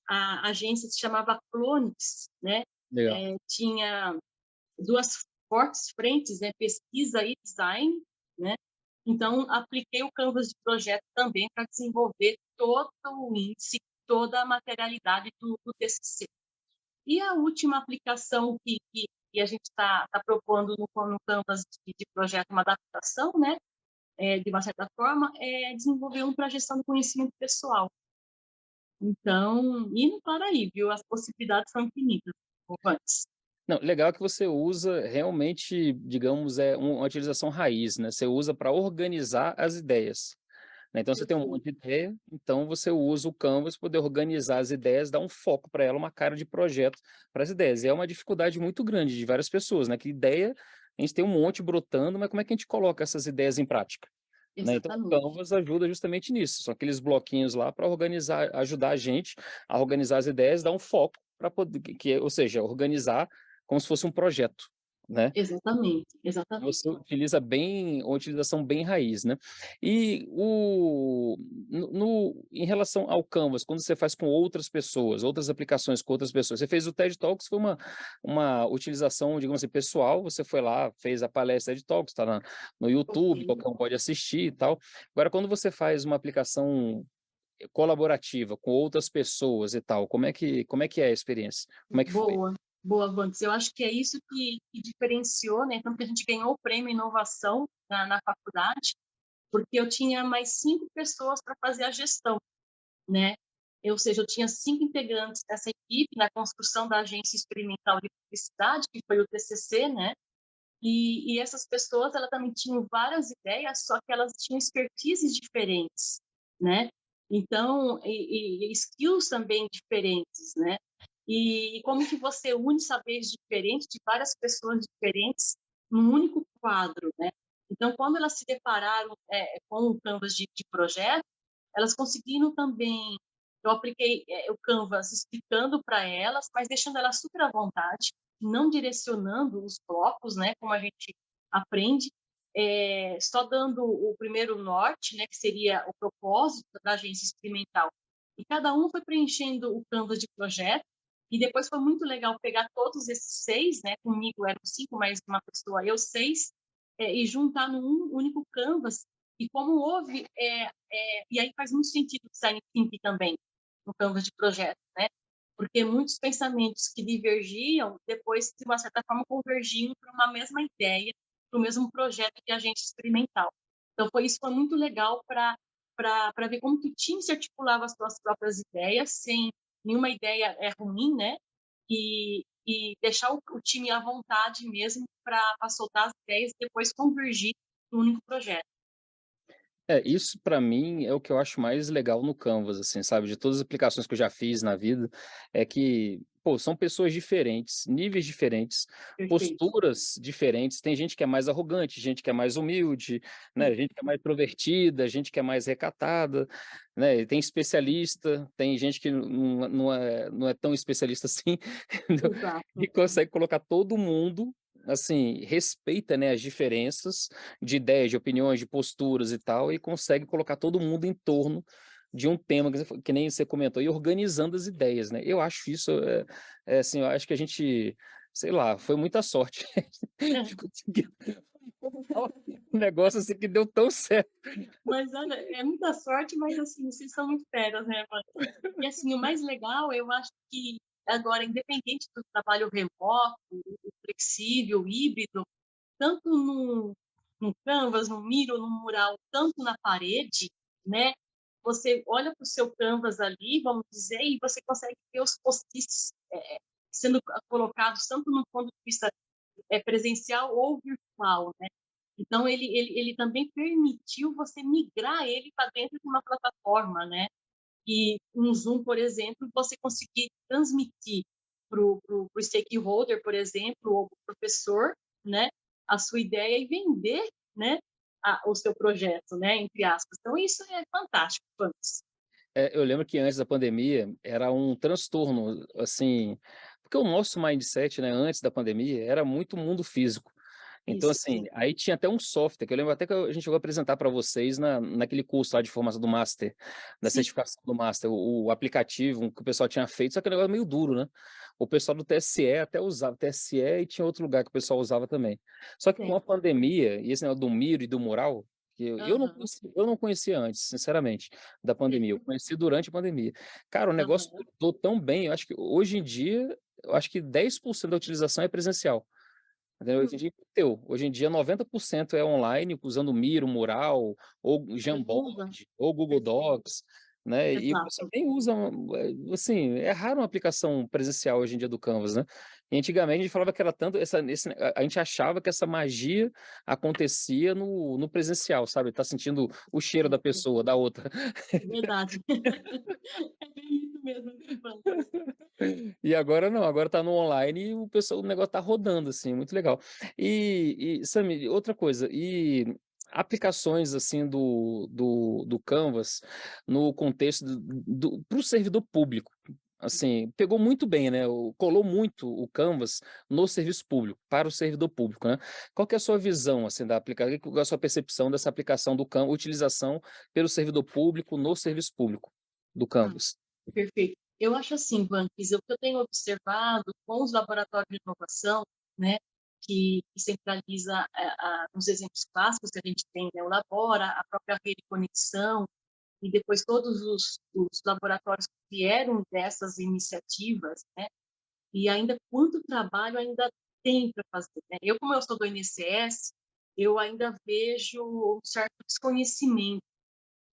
a agência se chamava Clonix, né? Legal. Tinha duas fortes frentes, né? Pesquisa e design, né? Então, apliquei o Canvas de projeto também para desenvolver todo o índice, toda a materialidade do TCC. E a última aplicação que a gente está propondo no Canvas de projeto, uma adaptação, né, de uma certa forma, é desenvolver um para gestão do conhecimento pessoal. Então, indo para aí, viu? As possibilidades são infinitas, antes. Não, legal que você usa realmente, digamos, uma utilização raiz, né? Você usa para organizar as ideias. né? Então você tem um Perfeito. monte de ideia, então você usa o Canvas para poder organizar as ideias, dar um foco para ela, uma cara de projeto para as ideias. E é uma dificuldade muito grande de várias pessoas, né? Que ideia, a gente tem um monte brotando, mas como é que a gente coloca essas ideias em prática? Né? Então, o Exatamente. Canvas ajuda justamente nisso. São aqueles bloquinhos lá para organizar, ajudar a gente a organizar as ideias, dar um foco para poder, ou seja, organizar como se fosse um projeto, né? Exatamente, exatamente. Você utiliza bem, uma utilização bem raiz, né? E em relação ao Canvas, quando você faz com outras pessoas, outras aplicações com outras pessoas, você fez o TED Talks, foi uma utilização, digamos assim, pessoal, você foi lá, fez a palestra TED Talks, está no YouTube, Ok. qualquer um pode assistir e tal. Agora, quando você faz uma aplicação colaborativa com outras pessoas e tal, como é que é a experiência? Como é que foi? Boa, boa, Vantes. Eu acho que é isso que diferenciou, né? Tanto que a gente ganhou o prêmio Inovação na faculdade, porque eu tinha mais 5 pessoas para fazer a gestão, né? Ou seja, eu tinha 5 integrantes dessa equipe na construção da Agência Experimental de Publicidade, que foi o TCC, né? E essas pessoas, elas também tinham várias ideias, só que elas tinham expertises diferentes, né? Então, e skills também diferentes, né? E como que você une saberes diferentes de várias pessoas diferentes num único quadro, né? Então, quando elas se depararam com o Canvas de projeto, elas conseguiram também. Eu apliquei o Canvas explicando para elas, mas deixando elas super à vontade, não direcionando os blocos, né? Como a gente aprende, só dando o primeiro norte, né? Que seria o propósito da agência experimental. E cada um foi preenchendo o Canvas de projeto. E depois foi muito legal pegar todos esses 6, né? Comigo eram 5, mais uma pessoa, eu 6, e juntar num único Canvas. E como houve, e aí faz muito sentido o design thinking também, no Canvas de projeto, né? Porque muitos pensamentos que divergiam, depois, de uma certa forma, convergiam para uma mesma ideia, para o mesmo projeto de agente experimental. Então, isso foi muito legal para ver como que o time se articulava as suas próprias ideias, sem nenhuma ideia ruim, né? E deixar o time à vontade mesmo para soltar as ideias e depois convergir no único projeto. Isso para mim é o que eu acho mais legal no Canvas, assim, sabe? De todas as aplicações que eu já fiz na vida, é que, pô, são pessoas diferentes, níveis diferentes, Perfeito. posturas diferentes. Tem gente que é mais arrogante, gente que é mais humilde, né? Gente que é mais introvertida, gente que é mais recatada, né? E tem especialista, tem gente que não é tão especialista assim, entendeu? Exato. E consegue colocar todo mundo, assim, respeita, né, as diferenças de ideias, de opiniões, de posturas e tal, e consegue colocar todo mundo em torno de um tema que nem você comentou, e organizando as ideias, né? Eu acho isso, assim, eu acho que a gente, sei lá, foi muita sorte de conseguir um negócio assim que deu tão certo. Mas olha, é muita sorte, mas assim, vocês são muito feras, né, mano? E assim, o mais legal, eu acho que agora, independente do trabalho remoto, o flexível, o híbrido, tanto no Canvas, no Miro, no mural, tanto na parede, né? Você olha para o seu Canvas ali, vamos dizer, e você consegue ver os post-its sendo colocados tanto no ponto de vista presencial ou virtual, né? Então, ele também permitiu você migrar ele para dentro de uma plataforma, né? E um Zoom, por exemplo, você conseguir transmitir para o stakeholder, por exemplo, ou para o professor, né? A sua ideia e vender, né? O seu projeto, né? Entre aspas. Então, isso é fantástico, Fantas. Eu lembro que antes da pandemia era um transtorno, assim, porque o nosso mindset, né, antes da pandemia era muito mundo físico. Então, Isso. assim, aí tinha até um software, que eu lembro até que a gente chegou a apresentar para vocês naquele curso lá de formação do Master, da Sim, certificação do Master, o aplicativo que o pessoal tinha feito, só que o negócio é meio duro, né? O pessoal do TSE até usava, TSE e tinha outro lugar que o pessoal usava também. Só que com tem. a pandemia, e esse negócio do Miro e do Mural, que Aham, eu não conhecia antes, sinceramente, da pandemia, eu conheci durante a pandemia. Cara, o negócio aham. mudou tão bem, eu acho que hoje em dia, eu acho que 10% da utilização é presencial. Entendeu? Hoje em dia, hoje em dia 90% é online, usando Miro, Mural, ou Caramba, Jamboard, ou Google perfeito. Docs. né? E o pessoal Exato. nem usa, assim, é raro uma aplicação presencial hoje em dia do Canvas, né? E antigamente a gente falava que era tanto, a gente achava que essa magia acontecia no presencial, sabe? Tá sentindo o cheiro da pessoa, da outra. É verdade. É bem isso mesmo, Ivan. E agora não, agora tá no online e o negócio tá rodando, assim, muito legal. Sami, outra coisa, e aplicações, assim, do Canvas no contexto para o servidor público, assim, pegou muito bem, né, colou muito o Canvas no serviço público, para o servidor público, né? Qual que é a sua visão, assim, da aplicação, qual é a sua percepção dessa aplicação do Canvas, utilização pelo servidor público no serviço público do Ah, Canvas? perfeito. Eu acho assim, Vanques, o que eu tenho observado com os laboratórios de inovação, né, que centraliza os exemplos clássicos que a gente tem, né, o Labora, a própria rede Conexão, e depois todos os laboratórios que vieram dessas iniciativas, né, e ainda quanto trabalho ainda tem para fazer, né? Eu, como eu sou do INSS, eu ainda vejo um certo desconhecimento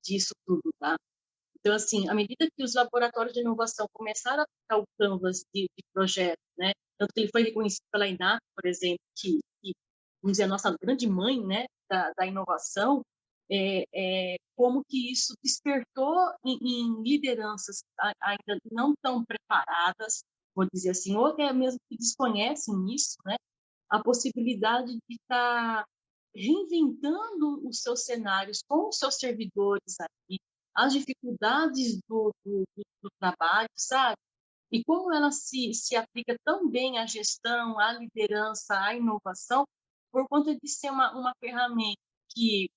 disso tudo, tá? Então, assim, à medida que os laboratórios de inovação começaram a aplicar o Canvas de projeto, né? Tanto que ele foi reconhecido pela INAP, por exemplo, que vamos dizer, a nossa grande mãe, né, da inovação, como que isso despertou em lideranças ainda não tão preparadas, vou dizer assim, ou até mesmo que desconhecem isso, né, a possibilidade de estar reinventando os seus cenários com os seus servidores aqui, as dificuldades do trabalho, sabe? E como ela se aplica tão bem à gestão, à liderança, à inovação, por conta de ser uma ferramenta que,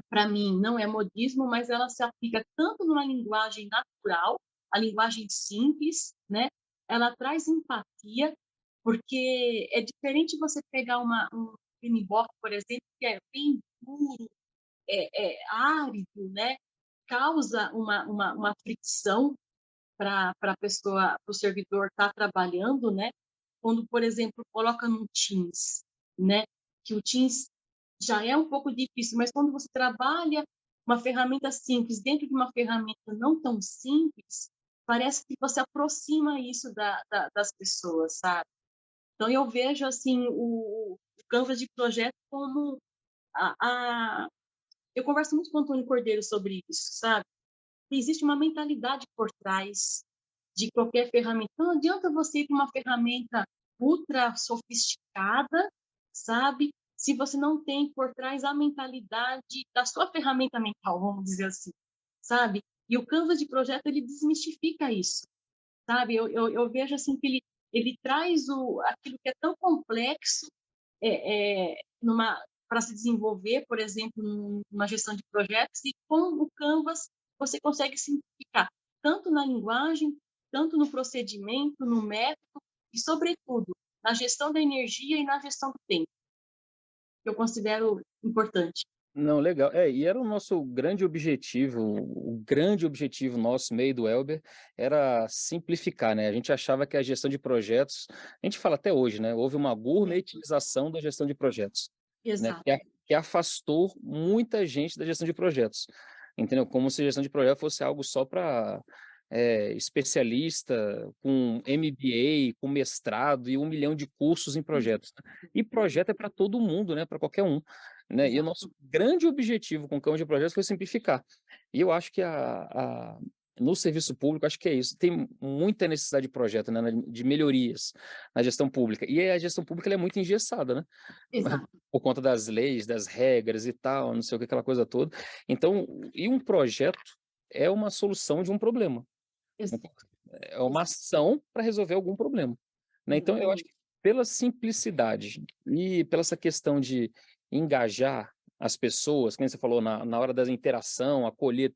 para mim, não é modismo, mas ela se aplica tanto numa linguagem natural, a linguagem simples, né? Ela traz empatia, porque é diferente você pegar um PMBOK, por exemplo, que é bem duro, árido, né? Causa uma fricção para a pessoa, para o servidor estar trabalhando, né? Quando, por exemplo, coloca no Teams, né? Que o Teams já é um pouco difícil, mas quando você trabalha uma ferramenta simples dentro de uma ferramenta não tão simples, parece que você aproxima isso das pessoas, sabe? Então, eu vejo, assim, o Canvas de projeto como a, a... Eu converso muito com o Antônio Cordeiro sobre isso, sabe? Existe uma mentalidade por trás de qualquer ferramenta. Não adianta você ir para uma ferramenta ultra sofisticada, sabe? Se você não tem por trás a mentalidade da sua ferramenta mental, vamos dizer assim, sabe? E o Canvas de projeto, ele desmistifica isso, sabe? Eu vejo assim que ele traz aquilo que é tão complexo para se desenvolver, por exemplo, numa gestão de projetos, e com o Canvas você consegue simplificar, tanto na linguagem, tanto no procedimento, no método, e, sobretudo, na gestão da energia e na gestão do tempo, que eu considero importante. Não, legal. E era o nosso grande objetivo, o grande objetivo nosso, meio do Elber, era simplificar, né? A gente achava que a gestão de projetos, a gente fala até hoje, né? Houve uma gourmetização da gestão de projetos, né? Exato. Que afastou muita gente da gestão de projetos, entendeu? Como se a gestão de projeto fosse algo só para especialista, com MBA, com mestrado e 1 milhão de cursos em projetos, né? E projeto é para todo mundo, né? Para qualquer um, né? E o Exato. nosso grande objetivo com o Canvas de Projetos foi simplificar. E eu acho que no serviço público, acho que é isso. Tem muita necessidade de projeto, né? De melhorias na gestão pública. E a gestão pública ela é muito engessada, né? Exato. Por conta das leis, das regras e tal, não sei o que, aquela coisa toda. Então, e um projeto é uma solução de um problema. Exato. É uma ação para resolver algum problema, né? Então, eu acho que pela simplicidade e pela essa questão de engajar as pessoas, como você falou, na hora da interação, acolher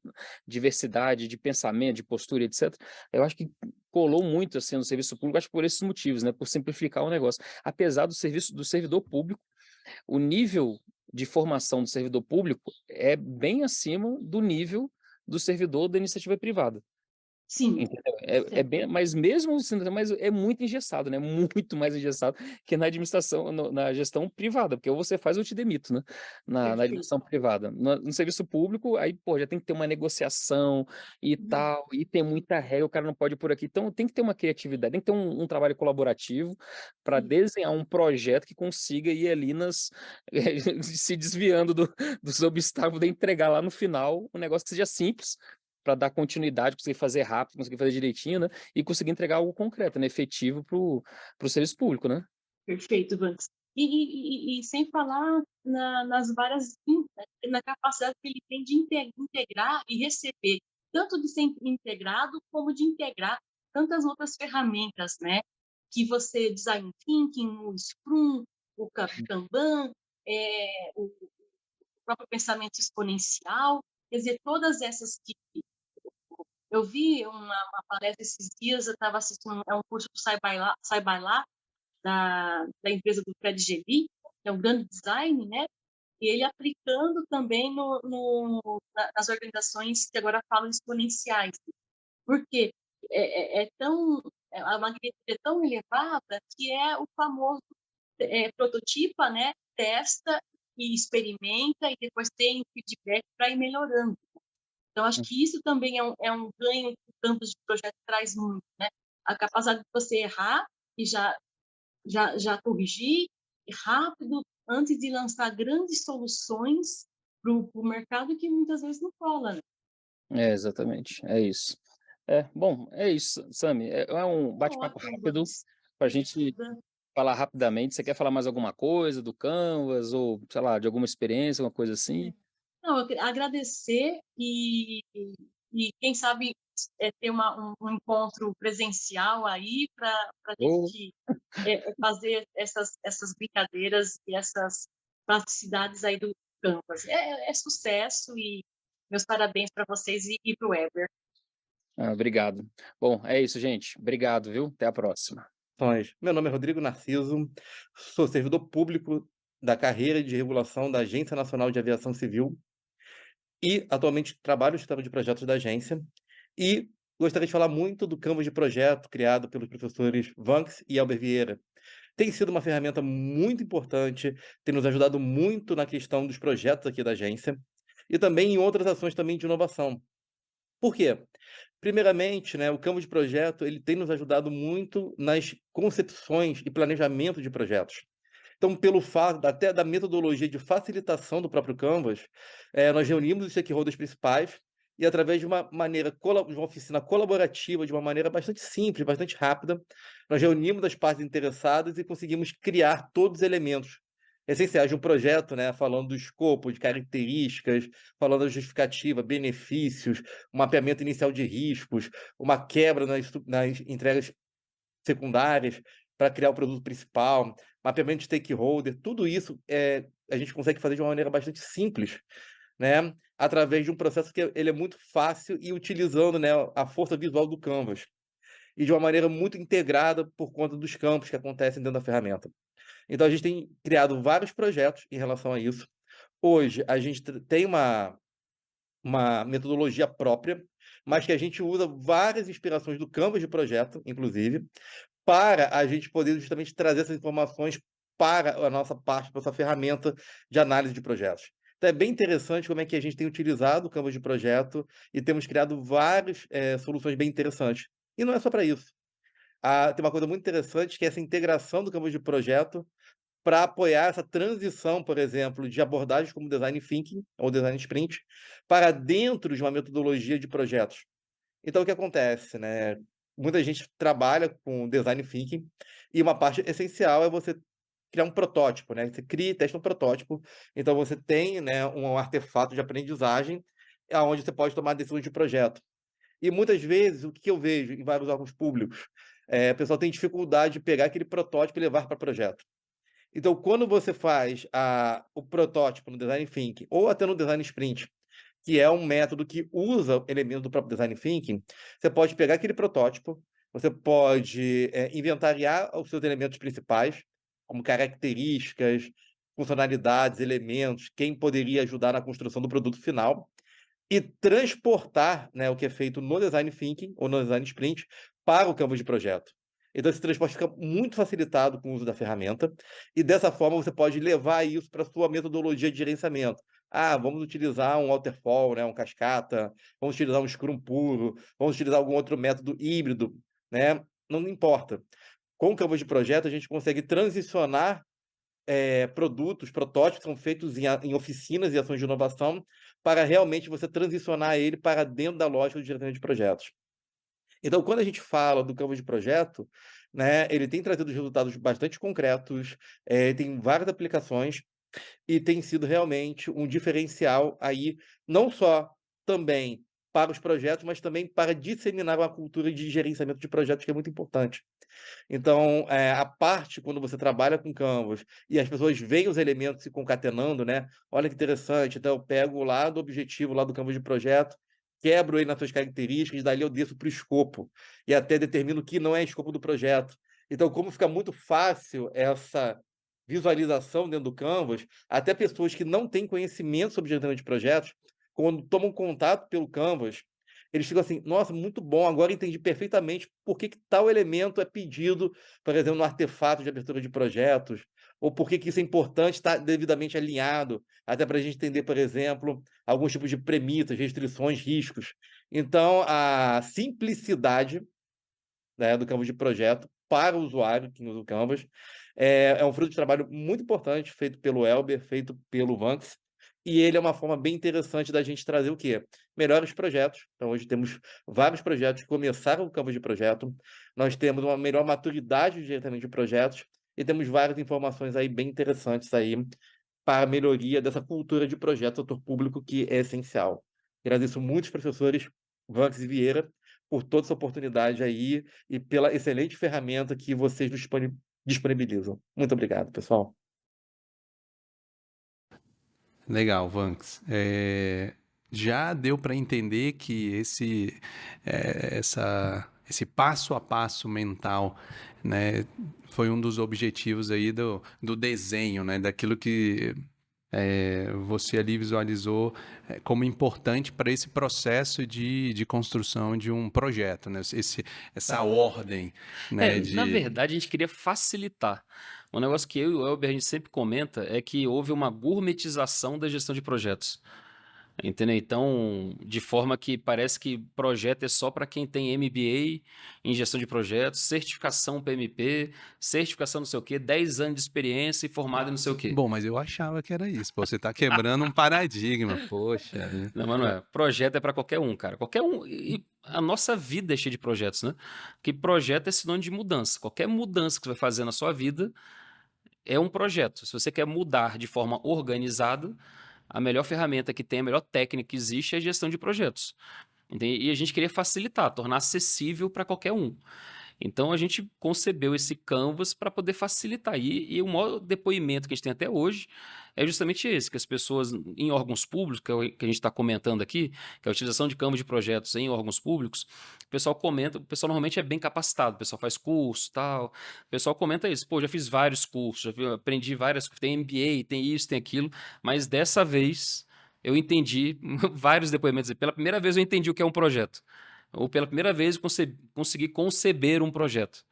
diversidade de pensamento, de postura, etc., eu acho que colou muito assim no serviço público, acho que por esses motivos, né? Por simplificar o negócio. Apesar do serviço do servidor público, o nível de formação do servidor público é bem acima do nível do servidor da iniciativa privada. Sim, Entendeu? É certo. bem, mas mesmo sendo, mas é muito engessado, né, muito mais engessado que na administração, na gestão privada, porque ou você faz ou eu te demito, né, na Perfeito. administração privada. No serviço público, aí, pô, já tem que ter uma negociação e Uhum. tal, e tem muita regra, o cara não pode ir por aqui. Então tem que ter uma criatividade, tem que ter um trabalho colaborativo para Sim. desenhar um projeto que consiga ir ali nas se desviando dos obstáculos de entregar lá no final um negócio que seja simples, para dar continuidade, conseguir fazer rápido, conseguir fazer direitinho, né, e conseguir entregar algo concreto, né, efetivo para o serviço público, né. Perfeito, Vanks. E sem falar nas várias na capacidade que ele tem de integrar e receber, tanto de ser integrado, como de integrar tantas outras ferramentas, né, que você design thinking, o Scrum, o Kanban, o próprio pensamento exponencial, quer dizer, todas essas que eu vi uma palestra esses dias, eu estava assistindo, é um curso do Sai by Lá, da empresa do Fred Geli, que é um grande design, né? E ele aplicando também nas organizações que agora falam exponenciais. Porque a magnitude é tão elevada que é o famoso prototipa, né? Testa e experimenta e depois tem feedback para ir melhorando. Então, acho que isso também é um ganho que o campus de projeto traz muito, né? A capacidade de você errar e já corrigir rápido antes de lançar grandes soluções para o mercado que muitas vezes não cola, né? É, exatamente, é isso. É, bom, é isso, Sami, é um Tá bate-papo ótimo, rápido Vans. para a gente Obrigada. falar rapidamente. Você quer falar mais alguma coisa do Canvas ou, sei lá, de alguma experiência, alguma coisa assim? Não, eu queria agradecer e quem sabe ter um encontro presencial aí para a Ou gente fazer essas brincadeiras e essas praticidades aí do Canvas. É sucesso e meus parabéns para vocês e para o Weber. obrigado. Bom, é isso, gente. Obrigado, viu? Até a próxima. Meu nome é Rodrigo Narciso, sou servidor público da carreira de regulação da Agência Nacional de Aviação Civil e atualmente trabalho no escritório de projetos da agência e gostaria de falar muito do Canvas de projeto criado pelos professores Vanks e Elber Vieira. Tem sido uma ferramenta muito importante, tem nos ajudado muito na questão dos projetos aqui da agência e também em outras ações também de inovação. Por quê? Primeiramente, né, o Canvas de projeto, ele tem nos ajudado muito nas concepções e planejamento de projetos. Então, pelo fato até da metodologia de facilitação do próprio Canvas, nós reunimos os stakeholders principais e através de uma maneira de uma oficina colaborativa, de uma maneira bastante simples, bastante rápida, nós reunimos as partes interessadas e conseguimos criar todos os elementos essenciais de um projeto, né, falando do escopo, de características, falando da justificativa, benefícios, um mapeamento inicial de riscos, uma quebra nas entregas secundárias para criar o produto principal, mapeamento de stakeholder, tudo isso a gente consegue fazer de uma maneira bastante simples, né, através de um processo que ele é muito fácil e utilizando, né, a força visual do Canvas e de uma maneira muito integrada por conta dos campos que acontecem dentro da ferramenta. Então a gente tem criado vários projetos em relação a isso. Hoje a gente tem uma metodologia própria, mas que a gente usa várias inspirações do Canvas de projeto, inclusive, para a gente poder justamente trazer essas informações para a nossa parte, para essa ferramenta de análise de projetos. Então é bem interessante como é que a gente tem utilizado o Canvas de projeto e temos criado várias soluções bem interessantes. E não é só para isso. Tem uma coisa muito interessante que é essa integração do Canvas de projeto para apoiar essa transição, por exemplo, de abordagens como design thinking ou design sprint para dentro de uma metodologia de projetos. Então, o que acontece, né? Muita gente trabalha com design thinking e uma parte essencial é você criar um protótipo, né? Você cria e testa um protótipo, então você tem, né, um artefato de aprendizagem aonde você pode tomar decisões de projeto. E muitas vezes, o que eu vejo em vários órgãos públicos, o pessoal tem dificuldade de pegar aquele protótipo e levar para projeto. Então, quando você faz o protótipo no design thinking ou até no design sprint, que é um método que usa elementos do próprio design thinking, você pode pegar aquele protótipo, você pode inventariar os seus elementos principais, como características, funcionalidades, elementos, quem poderia ajudar na construção do produto final, e transportar, né, o que é feito no Design Thinking ou no Design Sprint para o Canvas de projeto. Então, esse transporte fica muito facilitado com o uso da ferramenta, e dessa forma você pode levar isso para a sua metodologia de gerenciamento. Ah, vamos utilizar um waterfall, né, um cascata, vamos utilizar um Scrum puro, vamos utilizar algum outro método híbrido, né? Não importa. Com o Canvas de projeto, a gente consegue transicionar produtos, protótipos que são feitos em oficinas e ações de inovação, para realmente você transicionar ele para dentro da lógica do gerenciamento de projetos. Então, quando a gente fala do Canvas de projeto, né, ele tem trazido resultados bastante concretos, tem várias aplicações, e tem sido realmente um diferencial aí, não só também para os projetos, mas também para disseminar uma cultura de gerenciamento de projetos, que é muito importante. Então, a parte quando você trabalha com Canvas e as pessoas veem os elementos se concatenando, né? Olha que interessante. Então, eu pego lá do objetivo, lá do Canvas de projeto, quebro ele nas suas características, dali eu desço para o escopo e até determino o que não é escopo do projeto. Então, como fica muito fácil essa visualização dentro do Canvas, até pessoas que não têm conhecimento sobre gerenciamento de projetos, quando tomam contato pelo Canvas, eles ficam assim: nossa, muito bom, agora entendi perfeitamente por que tal elemento é pedido, por exemplo, no artefato de abertura de projetos, ou por que isso é importante estar devidamente alinhado, até para a gente entender, por exemplo, alguns tipos de premissas, restrições, riscos. Então, a simplicidade, né, do Canvas de projeto para o usuário que usa o Canvas é um fruto de trabalho muito importante, feito pelo Elber, feito pelo Vanks, e ele é uma forma bem interessante da gente trazer o quê? Melhores projetos. Então, hoje temos vários projetos que começaram o Canvas de projeto, nós temos uma melhor maturidade diretamente de projetos, e temos várias informações aí bem interessantes aí para a melhoria dessa cultura de projeto setor público, que é essencial. Agradeço muito os professores Vanks e Vieira por toda essa oportunidade aí e pela excelente ferramenta que vocês nos disponibilizam. Muito obrigado, pessoal. Legal, Vanks. Já deu para entender que esse passo a passo mental, né, foi um dos objetivos aí do desenho, né, daquilo que você ali visualizou como importante para esse processo de construção de um projeto, né? Essa ordem, né? Na verdade, a gente queria facilitar. Um negócio que eu e o Elber a gente sempre comenta é que houve uma gourmetização da gestão de projetos. Entendeu? Então, de forma que parece que projeto é só para quem tem MBA em gestão de projetos, certificação PMP, certificação não sei o quê, 10 anos de experiência e formado em não sei o quê. Bom, mas eu achava que era isso. Pô, você está quebrando um paradigma, poxa. Não, mas não é. Projeto é para qualquer um, cara. Qualquer um. E a nossa vida é cheia de projetos, né? Porque projeto é sinônimo de mudança. Qualquer mudança que você vai fazer na sua vida é um projeto. Se você quer mudar de forma organizada, a melhor ferramenta que tem, a melhor técnica que existe é a gestão de projetos. E a gente queria facilitar, tornar acessível para qualquer um. Então a gente concebeu esse Canvas para poder facilitar. E o maior depoimento que a gente tem até hoje é justamente esse, que as pessoas em órgãos públicos, que a gente está comentando aqui, que é a utilização de Canvas de projetos em órgãos públicos, o pessoal comenta, o pessoal normalmente é bem capacitado, o pessoal faz curso, tal, o pessoal comenta isso: pô, já fiz vários cursos, aprendi várias, tem MBA, tem isso, tem aquilo, mas dessa vez eu entendi vários depoimentos. Pela primeira vez eu entendi o que é um projeto. Ou pela primeira vez consegui conceber um projeto.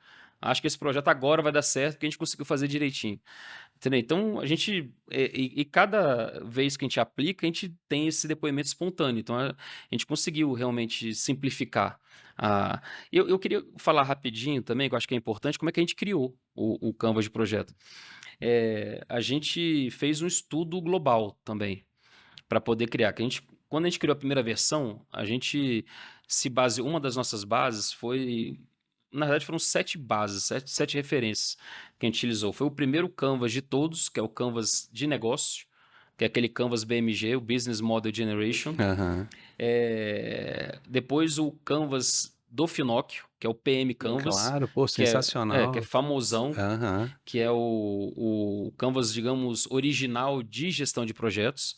Acho que esse projeto agora vai dar certo, porque a gente conseguiu fazer direitinho. Entendeu? Então, a gente... E cada vez que a gente aplica, a gente tem esse depoimento espontâneo. Então, a gente conseguiu realmente simplificar. Eu queria falar rapidinho também, que eu acho que é importante, como é que a gente criou o Canvas de projeto. A gente fez um estudo global também, para poder criar. Quando a gente criou a primeira versão, a gente se baseou. Uma das nossas bases foi. Na verdade, foram 7 bases, 7 referências que a gente utilizou. Foi o primeiro Canvas de todos, que é o Canvas de negócio, que é aquele Canvas BMG, o Business Model Generation. Aham. Depois o Canvas do Finóquio, que é o PM Canvas. Claro, pô, sensacional. Que é famosão, Aham. que é o Canvas, digamos, original de gestão de projetos.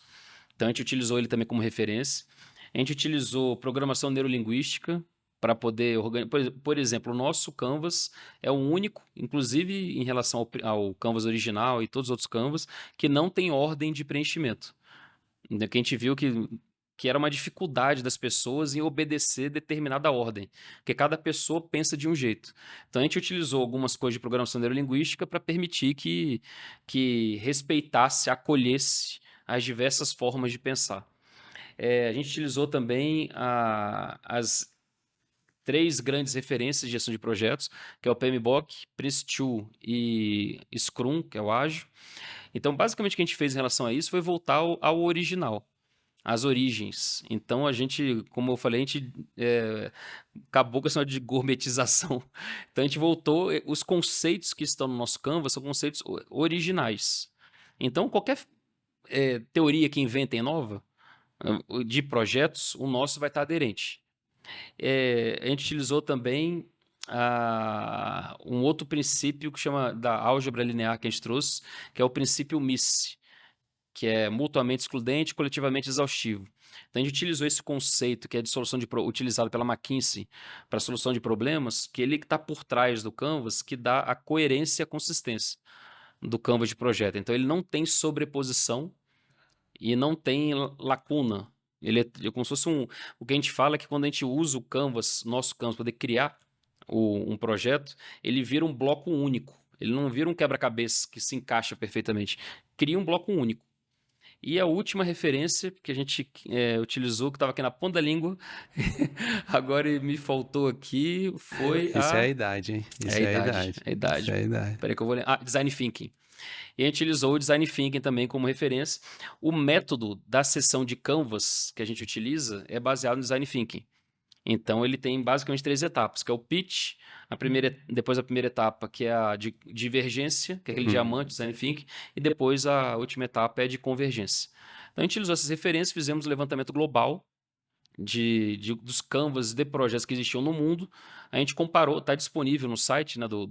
Então, a gente utilizou ele também como referência. A gente utilizou programação neurolinguística para poder organizar. Por exemplo, o nosso Canvas é o único, inclusive em relação ao Canvas original e todos os outros Canvas, que não tem ordem de preenchimento. Que a gente viu que que era uma dificuldade das pessoas em obedecer determinada ordem, porque cada pessoa pensa de um jeito. Então a gente utilizou algumas coisas de programação neurolinguística para permitir que respeitasse, acolhesse as diversas formas de pensar. A gente utilizou também as 3 grandes referências de gestão de projetos, que é o PMBOK, Prince2 e Scrum, que é o Ágil. Então, basicamente, o que a gente fez em relação a isso foi voltar ao original, às origens. Então, a gente, como eu falei, a gente acabou com essa de gourmetização. Então, a gente voltou, os conceitos que estão no nosso Canvas são conceitos originais. Então, qualquer teoria que inventem nova, de projetos, o nosso vai estar aderente. A gente utilizou também um outro princípio que chama da álgebra linear que a gente trouxe, que é o princípio MIS, que é mutuamente excludente e coletivamente exaustivo. Então a gente utilizou esse conceito que é de solução utilizado pela McKinsey para solução de problemas, que ele está por trás do Canvas, que dá a coerência e a consistência do Canvas de projeto. Então ele não tem sobreposição e não tem lacuna. Ele é como se fosse o que a gente fala é que quando a gente usa o Canvas, nosso Canvas, para poder criar um projeto, ele vira um bloco único. Ele não vira um quebra-cabeça que se encaixa perfeitamente. Cria um bloco único. E a última referência que a gente utilizou, que estava aqui na ponta da língua, agora me faltou aqui, foi Isso é a idade, hein? Isso é a idade. É a idade. Isso é a idade. Peraí que eu vou ler. Design Thinking. E a gente utilizou o Design Thinking também como referência. O método da sessão de Canvas que a gente utiliza é baseado no Design Thinking. Então, ele tem basicamente 3 etapas, que é o pitch, depois a primeira etapa, que é a de divergência, que é aquele diamante, Design Thinking, e depois a última etapa é de convergência. Então, a gente utilizou essas referências, fizemos um levantamento global dos canvas de projetos que existiam no mundo. A gente comparou, está disponível no site, né, do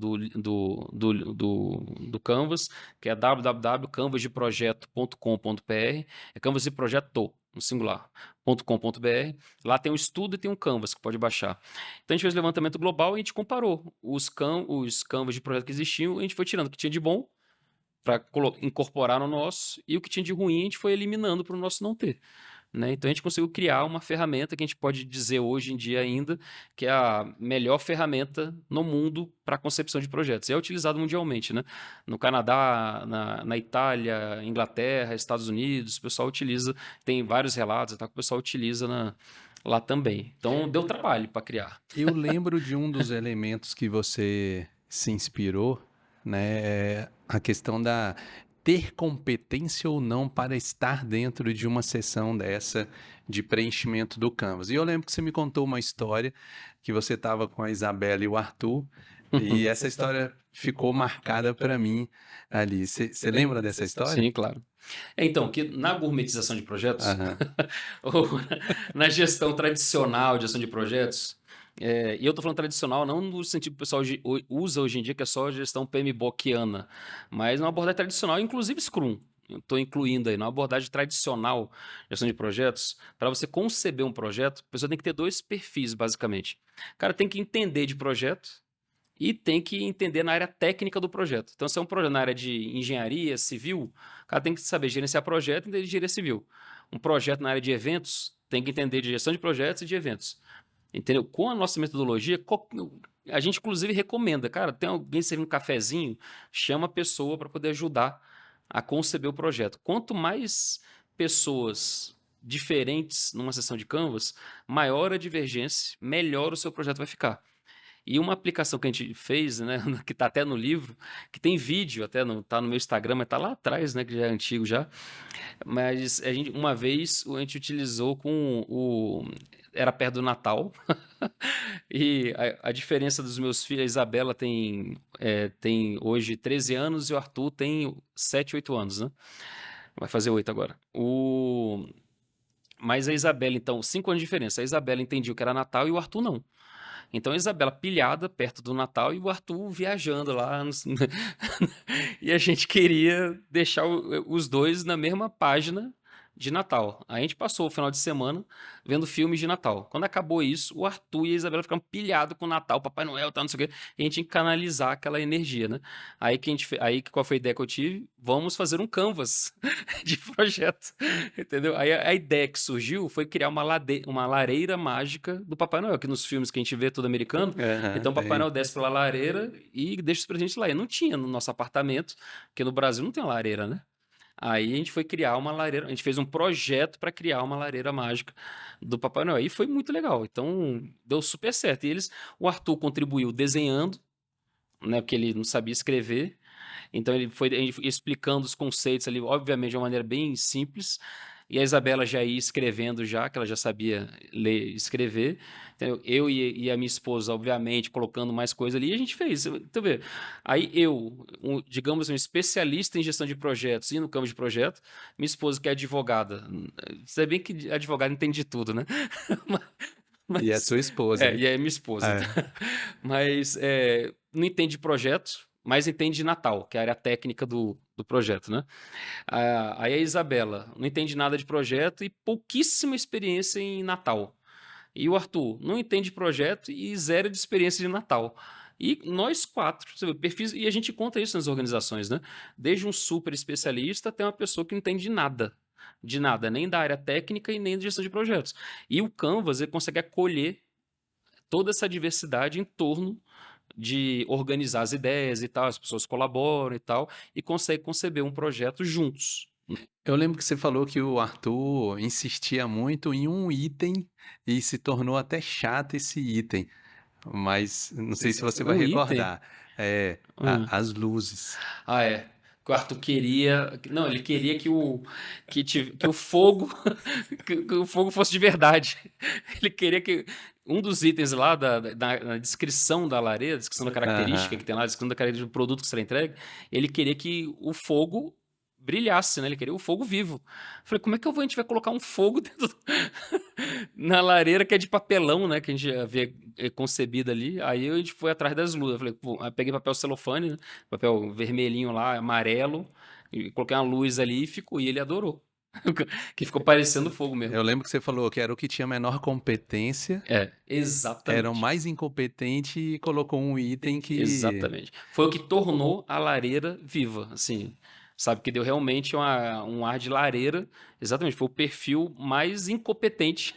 Canvas, que é www.canvasdeprojeto.com.br, é Canvas de Projeto, no singular.com.br. Lá tem um estudo e tem um Canvas que pode baixar. Então a gente fez um levantamento global e a gente comparou os Canvas de projeto que existiam, e a gente foi tirando o que tinha de bom para incorporar no nosso, e o que tinha de ruim a gente foi eliminando para o nosso não ter. Né? Então a gente conseguiu criar uma ferramenta que a gente pode dizer hoje em dia ainda que é a melhor ferramenta no mundo para a concepção de projetos. E é utilizado mundialmente, né? No Canadá, na Itália, Inglaterra, Estados Unidos, o pessoal utiliza, tem vários relatos, tá, que o pessoal utiliza lá também. Então deu trabalho para criar. Eu lembro de um dos elementos que você se inspirou, né? É a questão da ter competência ou não para estar dentro de uma sessão dessa de preenchimento do Canvas. E eu lembro que você me contou uma história que você estava com a Isabela e o Arthur, e essa história ficou marcada para mim ali. Você lembra dessa história? Sim, claro. Então, que na gourmetização de projetos, ou na gestão tradicional de gestão de projetos, e eu estou falando tradicional não no sentido que o pessoal usa hoje em dia, que é só a gestão PMBOKiana, mas uma abordagem tradicional, inclusive Scrum. Estou incluindo aí, na abordagem tradicional de gestão de projetos, para você conceber um projeto, a pessoa tem que ter 2 perfis, basicamente. O cara tem que entender de projeto e tem que entender na área técnica do projeto. Então, se é um projeto na área de engenharia civil, o cara tem que saber gerenciar projeto e entender de engenharia civil. Um projeto na área de eventos, tem que entender de gestão de projetos e de eventos. Entendeu? Com a nossa metodologia, a gente inclusive recomenda, cara, tem alguém servindo um cafezinho, chama a pessoa para poder ajudar a conceber o projeto. Quanto mais pessoas diferentes numa sessão de Canvas, maior a divergência, melhor o seu projeto vai ficar. E uma aplicação que a gente fez, né, que está até no livro, que tem vídeo, até está no meu Instagram, mas está lá atrás, né, que já é antigo já. Mas uma vez a gente utilizou era perto do Natal, e a diferença dos meus filhos, a Isabela tem hoje 13 anos e o Arthur tem 7, 8 anos, né? Vai fazer 8 agora. Mas a Isabela, então, 5 anos de diferença. A Isabela entendia o que era Natal e o Arthur não. Então a Isabela pilhada perto do Natal e o Arthur viajando lá. E a gente queria deixar os dois na mesma página de Natal. Aí a gente passou o final de semana vendo filmes de Natal. Quando acabou isso, o Arthur e a Isabela ficaram pilhados com o Natal, Papai Noel, tal, não sei o quê. E a gente tinha que canalizar aquela energia, né? Aí qual foi a ideia que eu tive? Vamos fazer um canvas de projeto, entendeu? Aí a ideia que surgiu foi criar uma lareira mágica do Papai Noel, que nos filmes que a gente vê todo americano, então o Papai Noel desce pela lareira e deixa os presentes lá. E não tinha no nosso apartamento, porque no Brasil não tem uma lareira, né? Aí a gente foi criar uma lareira, a gente fez um projeto para criar uma lareira mágica do Papai Noel. E foi muito legal. Então deu super certo. O Arthur contribuiu desenhando, né, porque ele não sabia escrever. Então a gente foi explicando os conceitos ali, obviamente de uma maneira bem simples. E a Isabela já ia escrevendo já, que ela já sabia ler e escrever. Entendeu? Eu e a minha esposa, obviamente, colocando mais coisa ali, e a gente fez. Então, vê, aí digamos, um especialista em gestão de projetos e no campo de projeto, minha esposa que é advogada. Você bem que advogado entende de tudo, né? E é Mas, sua esposa, né? e é minha esposa. É. Mas não entende de projeto, mas entende de Natal, que é a área técnica do projeto, né? Aí a Isabela não entende nada de projeto e pouquíssima experiência em Natal. E o Arthur não entende de projeto e zero de experiência de Natal. E nós quatro, você vê, perfis, e a gente conta isso nas organizações, né? Desde um super especialista até uma pessoa que não entende de nada, nem da área técnica e nem de gestão de projetos. E o Canvas, ele consegue acolher toda essa diversidade em torno de organizar as ideias e tal, as pessoas colaboram e tal, e consegue conceber um projeto juntos. Eu lembro que você falou que o Arthur insistia muito em um item e se tornou até chato esse item. Mas não sei se você vai Um item? recordar. Hum. As luzes. É. Que o Arthur queria. Não, ele queria que o fogo. que o fogo fosse de verdade. Ele queria que. Um dos itens lá na descrição da lareira, descrição da característica que tem lá, descrição da característica do produto que será entregue, ele queria que o fogo brilhasse, né? Ele queria o fogo vivo. Eu falei, como é que a gente vai colocar um fogo na lareira que é de papelão, né? Que a gente havia concebido ali. Aí a gente foi atrás das luzes. Eu falei, pô, aí peguei papel celofane, né? Papel vermelhinho lá, amarelo, e coloquei uma luz ali e ele adorou. Que ficou parecendo fogo mesmo. Eu lembro que você falou que era o que tinha menor competência, Exatamente. era o mais incompetente e colocou um item que... Exatamente. Foi o que tornou a lareira viva, assim, sabe? Que deu realmente um ar de lareira. Exatamente, foi o perfil mais incompetente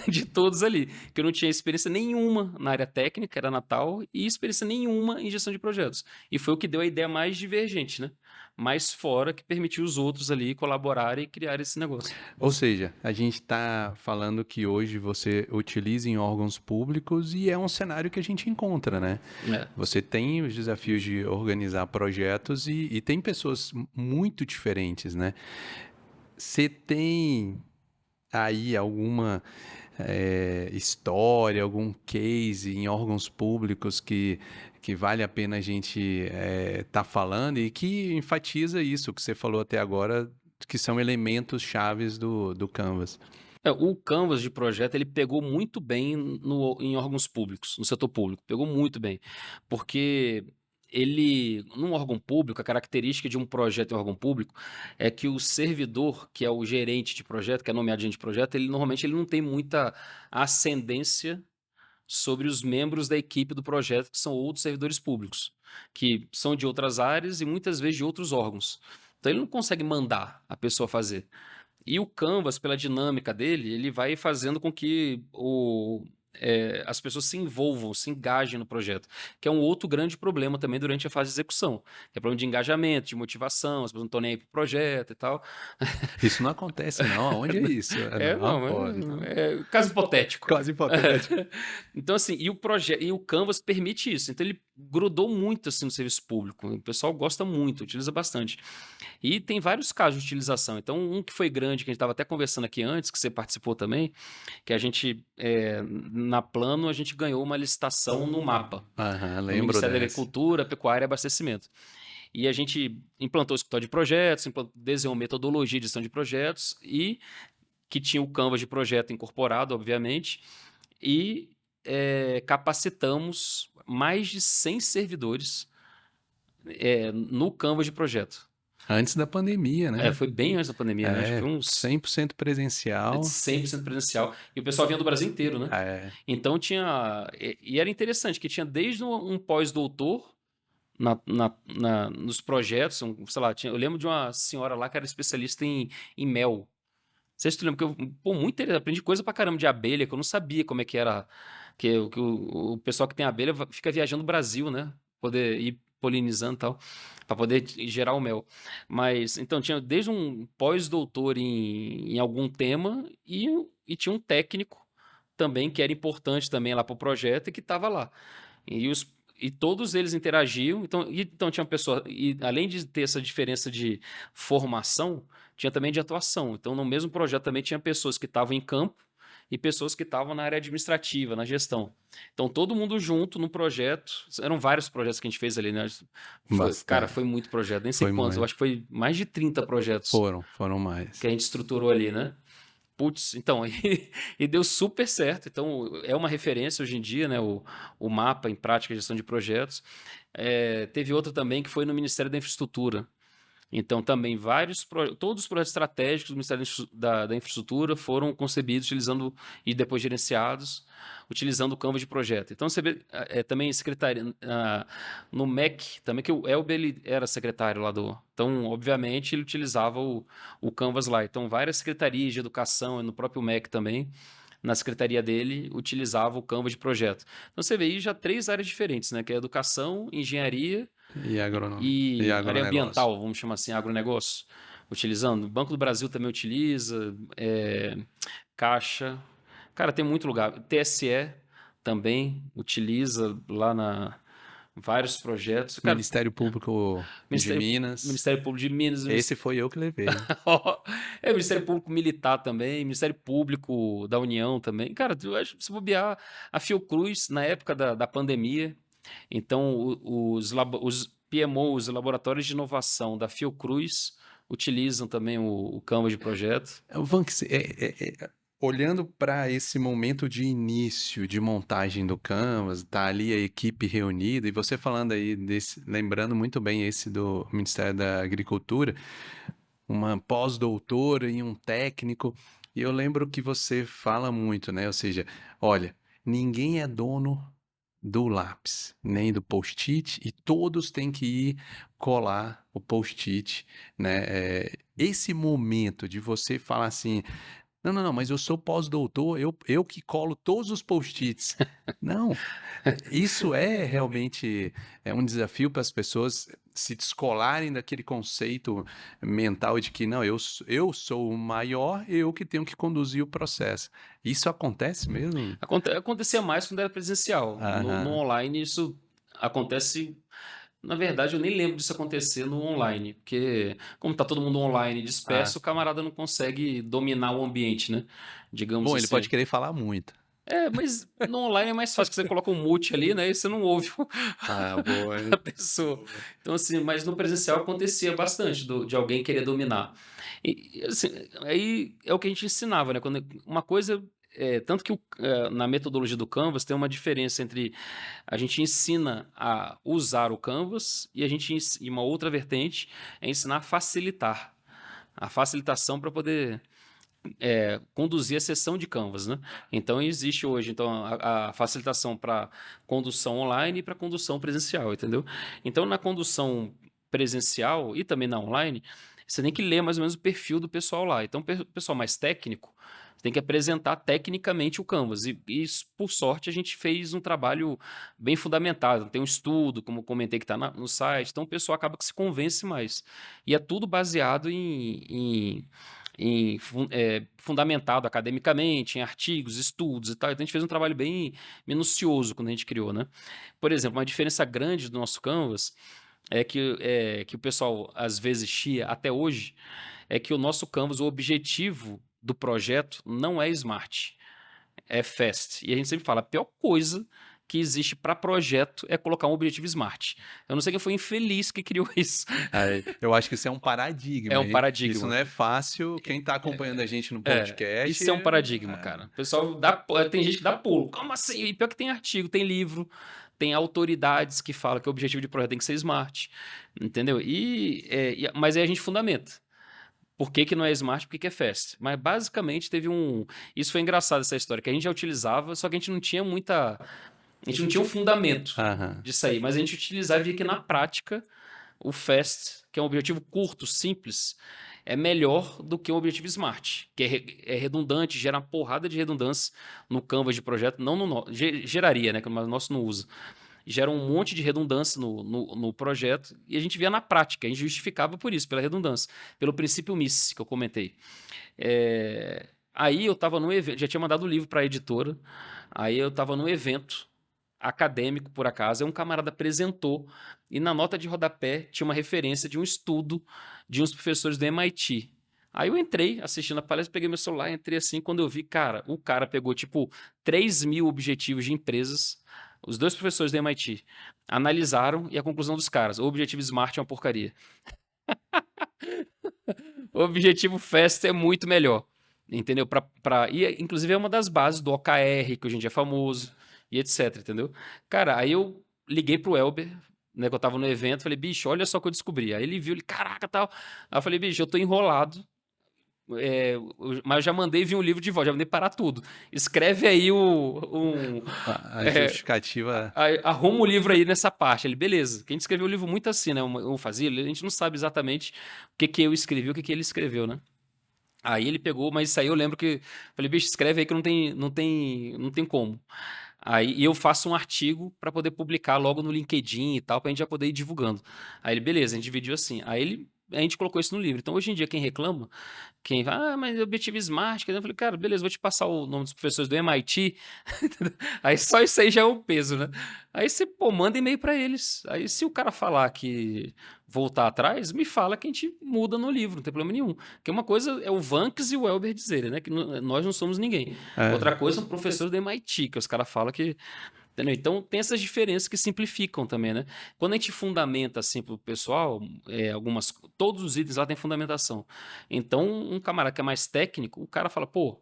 de todos ali. Que eu não tinha experiência nenhuma na área técnica, era Natal, e experiência nenhuma em gestão de projetos. E foi o que deu a ideia mais divergente, né? Mais fora, que permitiu os outros ali colaborarem e criar esse negócio. Ou seja, a gente está falando que hoje você utiliza em órgãos públicos e é um cenário que a gente encontra, né? Você tem os desafios de organizar projetos e tem pessoas muito diferentes, né? Você tem aí alguma história, algum case em órgãos públicos que vale a pena a gente tá falando e que enfatiza isso que você falou até agora, que são elementos chaves do Canvas? O Canvas de projeto, ele pegou muito bem em órgãos públicos, no setor público, pegou muito bem, porque num órgão público, a característica de um projeto em órgão público é que o servidor, que é o gerente de projeto, que é nomeado gerente de projeto, normalmente ele não tem muita ascendência sobre os membros da equipe do projeto, que são outros servidores públicos, que são de outras áreas e muitas vezes de outros órgãos. Então ele não consegue mandar a pessoa fazer. E o Canvas, pela dinâmica dele, ele vai fazendo com que as pessoas se envolvam, se engajem no projeto, que é um outro grande problema também durante a fase de execução, que é problema de engajamento, de motivação, as pessoas não estão nem aí pro projeto e tal. Isso não acontece, não. Onde é isso? Caso hipotético. Quase hipotético. Então, assim, e o Canvas permite isso. Então, ele grudou muito assim no serviço público. O pessoal gosta muito, utiliza bastante. E tem vários casos de utilização. Então, um que foi grande, que a gente estava até conversando aqui antes, que você participou também, que a gente, na Plano, a gente ganhou uma licitação no MAPA. Lembro no Ministério da dessa. Agricultura, Pecuária e Abastecimento. E a gente implantou o escritório de projetos, desenhou metodologia de gestão de projetos e que tinha o Canvas de projeto incorporado, obviamente, e capacitamos mais de 100 servidores no Canvas de projeto. Antes da pandemia, né? Foi bem antes da pandemia, né? Acho que foi uns 100% presencial. 100% presencial. E o pessoal vinha do Brasil inteiro, né? Então tinha. E era interessante, que tinha desde um pós-doutor nos projetos, sei lá, eu lembro de uma senhora lá que era especialista em mel. Não sei se tu lembra, que muito interessante, aprendi coisa pra caramba de abelha, que eu não sabia como é que era, que o pessoal que tem abelha fica viajando no Brasil, né? Poder ir polinizando e tal, para poder gerar o mel. Mas, então, tinha desde um pós-doutor em algum tema e tinha um técnico também, que era importante também lá para o projeto e que estava lá. E todos eles interagiam, então tinha uma pessoa, e além de ter essa diferença de formação, tinha também de atuação. Então, no mesmo projeto também tinha pessoas que estavam em campo e pessoas que estavam na área administrativa, na gestão. Então, todo mundo junto no projeto. Eram vários projetos que a gente fez ali, né? Cara, foi muito projeto, nem sei quantos. Eu acho que foi mais de 30 projetos. Foram mais. Que a gente estruturou ali, né? Putz, então, e deu super certo. Então, é uma referência hoje em dia, né? O mapa em prática de gestão de projetos. Teve outro também que foi no Ministério da Infraestrutura. Então, também todos os projetos estratégicos do Ministério da Infraestrutura foram concebidos utilizando e depois gerenciados, utilizando o Canvas de projeto. Então, você vê também secretaria no MEC, também que o Elber ele era secretário lá Então, obviamente, ele utilizava o Canvas lá. Então, várias secretarias de educação, e no próprio MEC também, na secretaria dele, utilizava o Canvas de projeto. Então, você vê aí já 3 áreas diferentes, né? Que é educação, engenharia e área ambiental, vamos chamar assim, agronegócio, utilizando. O Banco do Brasil também utiliza, Caixa. Cara, tem muito lugar. TSE também utiliza lá vários projetos. Cara, Ministério Público de Minas. Ministério Público de Minas. Esse foi eu que levei. Ministério Público Militar também, Ministério Público da União também. Cara, se bobear, a Fiocruz, na época da pandemia, então os PMOs, os laboratórios de inovação da Fiocruz, utilizam também o Canvas de projeto. Vanks, olhando para esse momento de início de montagem do Canvas, tá ali a equipe reunida, e você falando aí lembrando muito bem esse do Ministério da Agricultura, uma pós-doutora e um técnico, e eu lembro que você fala muito, né? Ou seja, olha, ninguém é dono do lápis, nem do post-it, e todos têm que ir colar o post-it, né? Esse momento de você falar assim, não, mas eu sou pós-doutor, eu que colo todos os post-its. Não, isso realmente um desafio para as pessoas se descolarem daquele conceito mental de que, não, eu sou o maior, eu que tenho que conduzir o processo. Isso acontece mesmo? Acontecia mais quando era presencial. No online, isso acontece... Na verdade, eu nem lembro disso acontecer no online, porque como tá todo mundo online disperso, o camarada não consegue dominar o ambiente, né? Digamos assim. Ele pode querer falar muito. Mas no online é mais fácil, que você coloca um mute ali, né? E você não ouve boa. a pessoa. Então, assim, mas no presencial acontecia bastante de alguém querer dominar. E, assim, aí é o que a gente ensinava, né? Uma coisa... tanto que na metodologia do Canvas tem uma diferença entre a gente ensina a usar o Canvas e uma outra vertente é ensinar a facilitar. A facilitação para poder conduzir a sessão de Canvas, né? Então existe hoje a facilitação para condução online e para condução presencial, entendeu? Então na condução presencial e também na online, você tem que ler mais ou menos o perfil do pessoal lá. Então o pessoal mais técnico tem que apresentar tecnicamente o Canvas. E por sorte, a gente fez um trabalho bem fundamentado. Tem um estudo, como comentei, que está no site. Então, o pessoal acaba que se convence mais. E é tudo baseado fundamentado academicamente, em artigos, estudos e tal. Então, a gente fez um trabalho bem minucioso quando a gente criou, né? Por exemplo, uma diferença grande do nosso Canvas é que o pessoal, às vezes, chia até hoje, é que o nosso Canvas, o objetivo do projeto não é smart, é fast. E a gente sempre fala, a pior coisa que existe para projeto é colocar um objetivo SMART. Eu não sei quem foi infeliz que criou isso. Eu acho que isso é um paradigma, É um hein? Isso paradigma. não é fácil. Quem tá acompanhando a gente no podcast... Isso é um paradigma, cara. O pessoal tem gente que dá pulo. Como assim? E pior que tem artigo, tem livro, tem autoridades que falam que o objetivo de projeto tem que ser SMART, entendeu? Mas aí a gente fundamenta. Por que não é SMART? Por que é FAST? Mas basicamente teve Isso foi engraçado, essa história, que a gente já utilizava, só que a gente não tinha muita... A gente não tinha um fundamento disso aí, mas a gente utilizava e via que na prática o FAST, que é um objetivo curto, simples, é melhor do que o objetivo SMART, que é redundante, gera uma porrada de redundância no Canvas de projeto, não no nosso, geraria, né, mas o nosso não usa. Gera um monte de redundância no projeto e a gente via na prática, a gente justificava por isso, pela redundância, pelo princípio MIS, que eu comentei. Aí eu estava num evento, já tinha mandado o livro para a editora, aí eu estava num evento acadêmico, por acaso, aí um camarada apresentou e na nota de rodapé tinha uma referência de um estudo de uns professores do MIT. Aí eu entrei assistindo a palestra, peguei meu celular, entrei assim, quando eu vi, cara, o cara pegou tipo 3.000 objetivos de empresas, os dois professores do MIT analisaram e a conclusão dos caras, o objetivo SMART é uma porcaria. O objetivo FAST é muito melhor, entendeu? E, inclusive é uma das bases do OKR, que hoje em dia é famoso, e etc, entendeu? Cara, aí eu liguei pro Elber, né, que eu tava no evento, falei, bicho, olha só o que eu descobri. Aí ele viu, caraca, tal. Aí eu falei, bicho, eu tô enrolado, mas eu já mandei vir um livro de volta, já mandei parar tudo. Escreve aí A justificativa... arruma o livro aí nessa parte. Ele, beleza. Que a gente escreveu o livro muito assim, né? Eu fazia, a gente não sabe exatamente o que eu escrevi, o que ele escreveu, né? Aí ele pegou, mas isso aí eu lembro que... Falei, bicho, escreve aí que não tem como. Aí eu faço um artigo para poder publicar logo no LinkedIn e tal, pra gente já poder ir divulgando. Aí ele, beleza, a gente dividiu assim. A gente colocou isso no livro. Então, hoje em dia, quem reclama, quem fala, mas objetivo SMART, eu falei, cara, beleza, vou te passar o nome dos professores do MIT. Aí só isso aí já é um peso, né? Aí você, manda e-mail para eles. Aí se o cara falar que voltar atrás, me fala que a gente muda no livro, não tem problema nenhum. Porque uma coisa é o Vanks e o Elber dizerem, né? Que nós não somos ninguém. Outra coisa são professores do MIT, que os caras falam que... Entendeu? Então, tem essas diferenças que simplificam também, né? Quando a gente fundamenta assim para o pessoal, todos os itens lá tem fundamentação. Então, um camarada que é mais técnico, o cara fala, pô,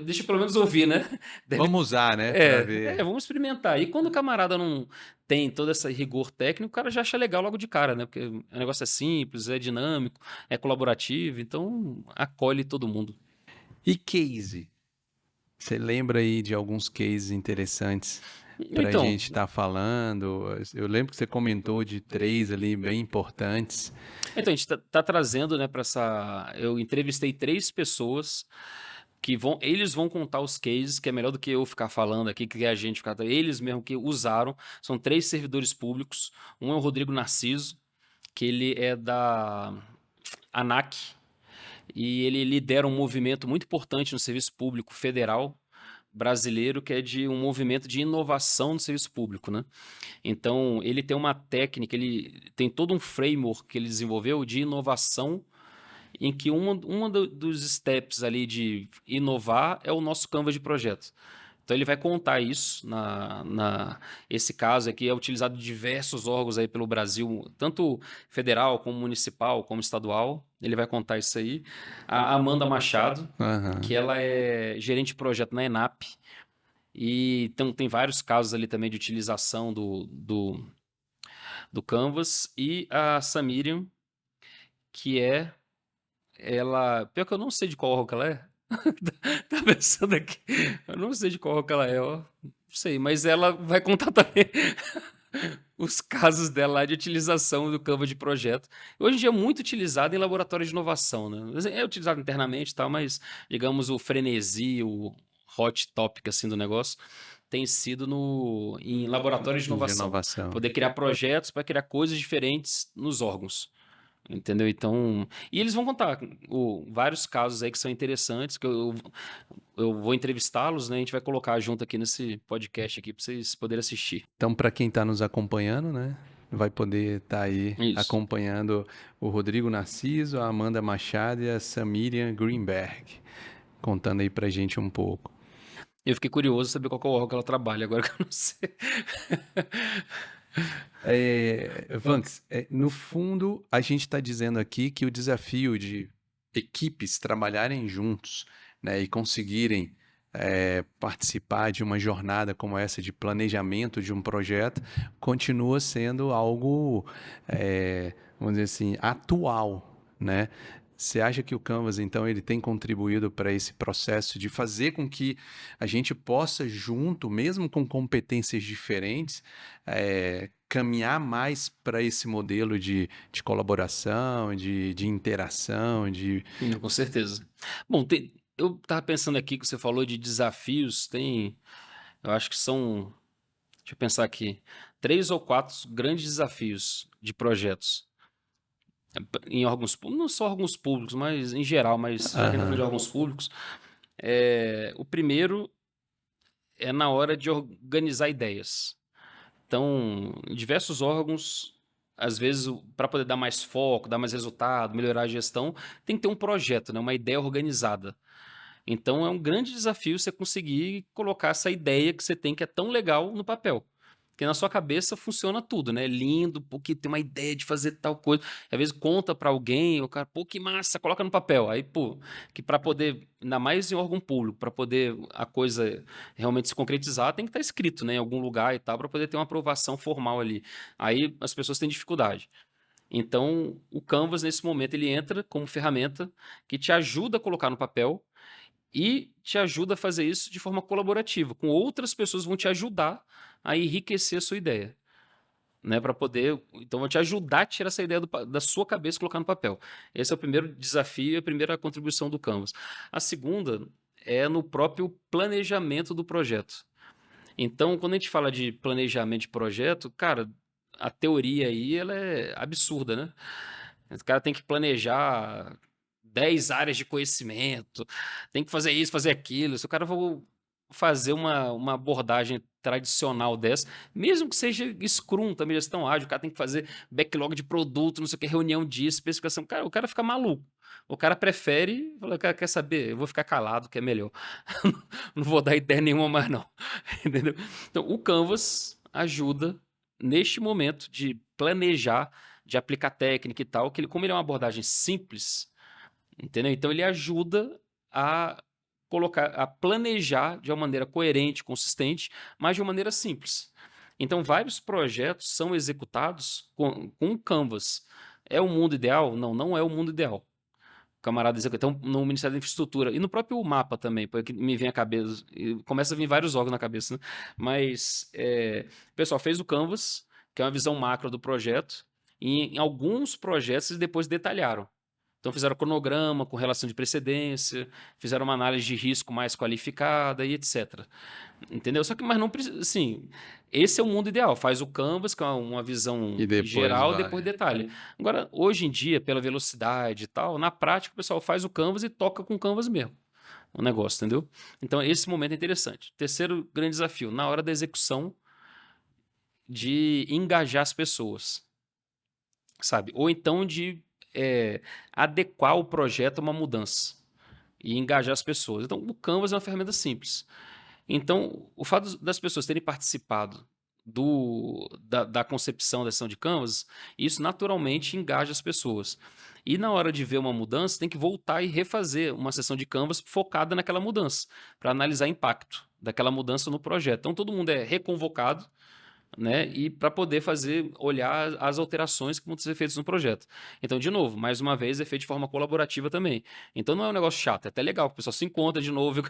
deixa eu pelo menos ouvir, né? Vamos usar, né? Pra ver. Vamos experimentar. E quando o camarada não tem todo esse rigor técnico, o cara já acha legal logo de cara, né? Porque o negócio é simples, é dinâmico, é colaborativo, então acolhe todo mundo. E case? Você lembra aí de alguns cases interessantes para a Então, gente estar falando? Eu lembro que você comentou de 3 ali bem importantes. Então, a gente tá trazendo, né, para essa... Eu entrevistei 3 pessoas que eles vão contar os cases, que é melhor do que eu ficar falando aqui, que a gente ficar... Eles mesmo que usaram, são 3 servidores públicos. Um é o Rodrigo Narciso, que ele é da ANAC, e ele lidera um movimento muito importante no serviço público federal brasileiro, que é de um movimento de inovação no serviço público, né? Então, ele tem uma técnica, ele tem todo um framework que ele desenvolveu de inovação, em que dos steps ali de inovar é o nosso Canvas de projeto. Então, ele vai contar isso. Esse caso aqui é utilizado em diversos órgãos aí pelo Brasil, tanto federal, como municipal, como estadual. Ele vai contar isso aí. A Amanda Machado, que ela é gerente de projeto na ENAP, e então, tem vários casos ali também de utilização do Canvas. E a Samiriam, que ela... Pior que eu não sei de qual órgão que ela é. Tá pensando aqui. Eu não sei de qual órgão que ela é, ó. Não sei, mas ela vai contar também os casos dela lá de utilização do Canvas de projeto. Hoje em dia é muito utilizado em laboratórios de inovação, né? É utilizado internamente e tal, mas, digamos, o frenesi, o hot topic assim do negócio, tem sido em laboratórios de inovação. Poder criar projetos para criar coisas diferentes nos órgãos. Entendeu? Então... E eles vão contar vários casos aí que são interessantes, que eu vou entrevistá-los, né? A gente vai colocar junto aqui nesse podcast aqui para vocês poderem assistir. Então, para quem está nos acompanhando, né? Vai poder estar aí acompanhando o Rodrigo Narciso, a Amanda Machado e a Samiriam Greenberg, contando aí pra gente um pouco. Eu fiquei curioso saber qual que é o órgão que ela trabalha, agora que eu não sei. Vanks, no fundo, a gente está dizendo aqui que o desafio de equipes trabalharem juntos, né, e conseguirem participar de uma jornada como essa de planejamento de um projeto continua sendo algo, vamos dizer assim, atual, né? Você acha que o Canvas, então, ele tem contribuído para esse processo de fazer com que a gente possa, junto, mesmo com competências diferentes, caminhar mais para esse modelo de colaboração, de interação, Não, com certeza. Bom, eu tava pensando aqui que você falou de desafios, eu acho que são, deixa eu pensar aqui, 3 ou 4 grandes desafios de projetos em órgãos públicos, não só órgãos públicos, mas em geral, mas já que a gente tá falando de Aham. órgãos públicos, o primeiro é na hora de organizar ideias. Então, em diversos órgãos, às vezes, para poder dar mais foco, dar mais resultado, melhorar a gestão, tem que ter um projeto, né? Uma ideia organizada. Então, é um grande desafio você conseguir colocar essa ideia que você tem, que é tão legal, no papel. Porque na sua cabeça funciona tudo, né? Lindo, porque tem uma ideia de fazer tal coisa. Às vezes conta para alguém, o cara, pô, que massa, coloca no papel. Aí, pô, que para poder, ainda mais em órgão público, para poder a coisa realmente se concretizar, tem que estar escrito, né, em algum lugar e tal, para poder ter uma aprovação formal ali. Aí as pessoas têm dificuldade. Então, o Canvas, nesse momento, ele entra como ferramenta que te ajuda a colocar no papel e te ajuda a fazer isso de forma colaborativa, com outras pessoas vão te ajudar a enriquecer a sua ideia, né, para poder, então vão te ajudar a tirar essa ideia da sua cabeça e colocar no papel. Esse é o primeiro desafio, a primeira contribuição do Canvas. A segunda é no próprio planejamento do projeto. Então, quando a gente fala de planejamento de projeto, cara, a teoria aí ela é absurda, né? O cara tem que planejar 10 áreas de conhecimento, tem que fazer isso, fazer aquilo. Se o cara for fazer uma abordagem tradicional dessa, mesmo que seja Scrum, também gestão ágil, o cara tem que fazer backlog de produto, não sei o que, reunião disso, especificação. Cara, o cara fica maluco. O cara prefere, fala, cara, quer saber? Eu vou ficar calado, que é melhor. Não vou dar ideia nenhuma mais, não. Entendeu? Então, o Canvas ajuda neste momento de planejar, de aplicar técnica e tal, que como ele é uma abordagem simples, entendeu? Então ele ajuda a a planejar de uma maneira coerente, consistente, mas de uma maneira simples. Então vários projetos são executados com o Canvas. É o mundo ideal? Não, não é o mundo ideal. O camarada executa. Então, no Ministério da Infraestrutura e no próprio mapa também, porque me vem a cabeça, começa a vir vários órgãos na cabeça, né? Mas o pessoal fez o Canvas, que é uma visão macro do projeto, e em alguns projetos eles depois detalharam. Então fizeram cronograma com relação de precedência, fizeram uma análise de risco mais qualificada e etc. Entendeu? Só que, mas não precisa, assim, esse é o mundo ideal. Faz o Canvas, que é uma visão E depois geral, vai. depois detalhe. Agora, hoje em dia, pela velocidade e tal, na prática o pessoal faz o Canvas e toca com o Canvas mesmo. O negócio, entendeu? Então, esse momento é interessante. Terceiro grande desafio, na hora da execução, de engajar as pessoas, sabe? Ou então de adequar o projeto a uma mudança e engajar as pessoas. Então, o Canvas é uma ferramenta simples. Então, o fato das pessoas terem participado da concepção da sessão de Canvas, isso naturalmente engaja as pessoas. E na hora de ver uma mudança, tem que voltar e refazer uma sessão de Canvas focada naquela mudança, para analisar o impacto daquela mudança no projeto. Então, todo mundo é reconvocado, né? E para poder olhar as alterações que vão ser feitas no projeto. Então, de novo, mais uma vez, é feito de forma colaborativa também. Então, não é um negócio chato, é até legal, que o pessoal se encontra de novo,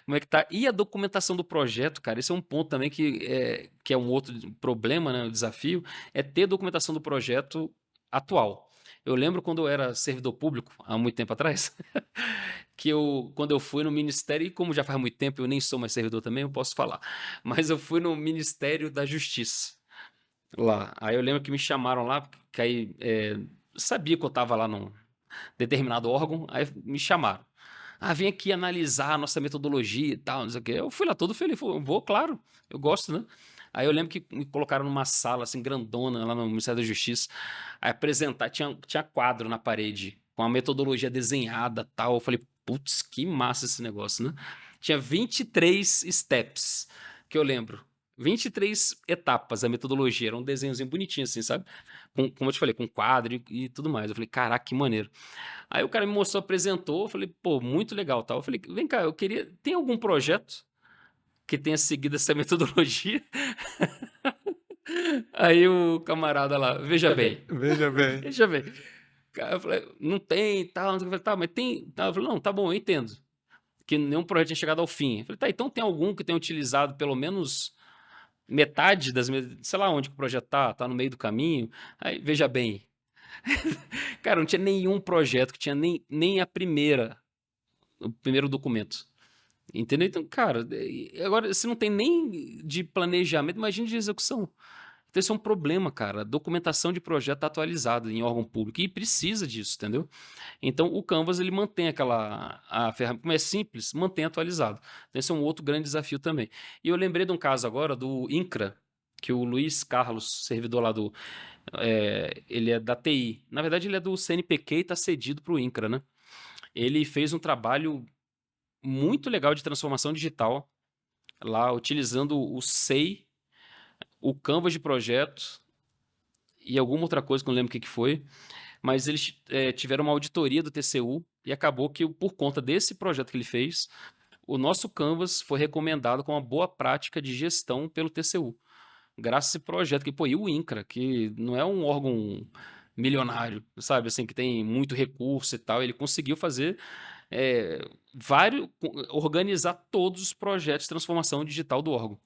como é que tá. E a documentação do projeto, cara, esse é um ponto também que é um outro problema, né? Um desafio, é ter documentação do projeto atual. Eu lembro quando eu era servidor público, há muito tempo atrás, quando eu fui no Ministério, e como já faz muito tempo, eu nem sou mais servidor também, eu posso falar. Mas eu fui no Ministério da Justiça, lá. Aí eu lembro que me chamaram lá, que aí sabia que eu estava lá num determinado órgão, aí me chamaram. Ah, vem aqui analisar a nossa metodologia e tal, não sei o quê. Eu fui lá todo feliz, falei, vou, claro, eu gosto, né? Aí eu lembro que me colocaram numa sala, assim, grandona, lá no Ministério da Justiça, aí apresentar, tinha quadro na parede, com a metodologia desenhada e tal. Eu falei, putz, que massa esse negócio, né? Tinha 23 steps, que eu lembro. 23 etapas, a metodologia. Era um desenhozinho bonitinho assim, sabe? Como eu te falei, com quadro e tudo mais. Eu falei, caraca, que maneiro. Aí o cara me mostrou, apresentou, eu falei, pô, muito legal, tal. Eu falei, vem cá, eu queria... Tem algum projeto que tenha seguido essa metodologia? Aí o camarada lá, veja bem, Veja bem. veja bem. Cara, eu falei, não tem, tal, não sei o que. Eu falei, tá, mas tem. Tá. Eu falei, não, tá bom, eu entendo. Que nenhum projeto tinha chegado ao fim. Eu falei, tá, então tem algum que tenha utilizado pelo menos metade sei lá onde que o projeto tá no meio do caminho. Aí, veja bem. Cara, não tinha nenhum projeto que tinha nem o primeiro documento. Entendeu? Então, cara, agora se não tem nem de planejamento, imagina de execução. Então, esse é um problema, cara. A documentação de projeto está atualizada em órgão público e precisa disso, entendeu? Então, o Canvas, ele mantém a ferramenta, como é simples, mantém atualizado. Então, esse é um outro grande desafio também. E eu lembrei de um caso agora do INCRA, que o Luiz Carlos, servidor lá ele é da TI. Na verdade, ele é do CNPq e está cedido para o INCRA, né? Ele fez um trabalho muito legal de transformação digital lá, utilizando o SEI, o Canvas de projeto e alguma outra coisa que eu não lembro o que foi, mas eles tiveram uma auditoria do TCU e acabou que, por conta desse projeto que ele fez, o nosso Canvas foi recomendado como uma boa prática de gestão pelo TCU. Graças a esse projeto, que, pô, e o INCRA, que não é um órgão milionário, sabe, assim, que tem muito recurso e tal, ele conseguiu fazer organizar todos os projetos de transformação digital do órgão.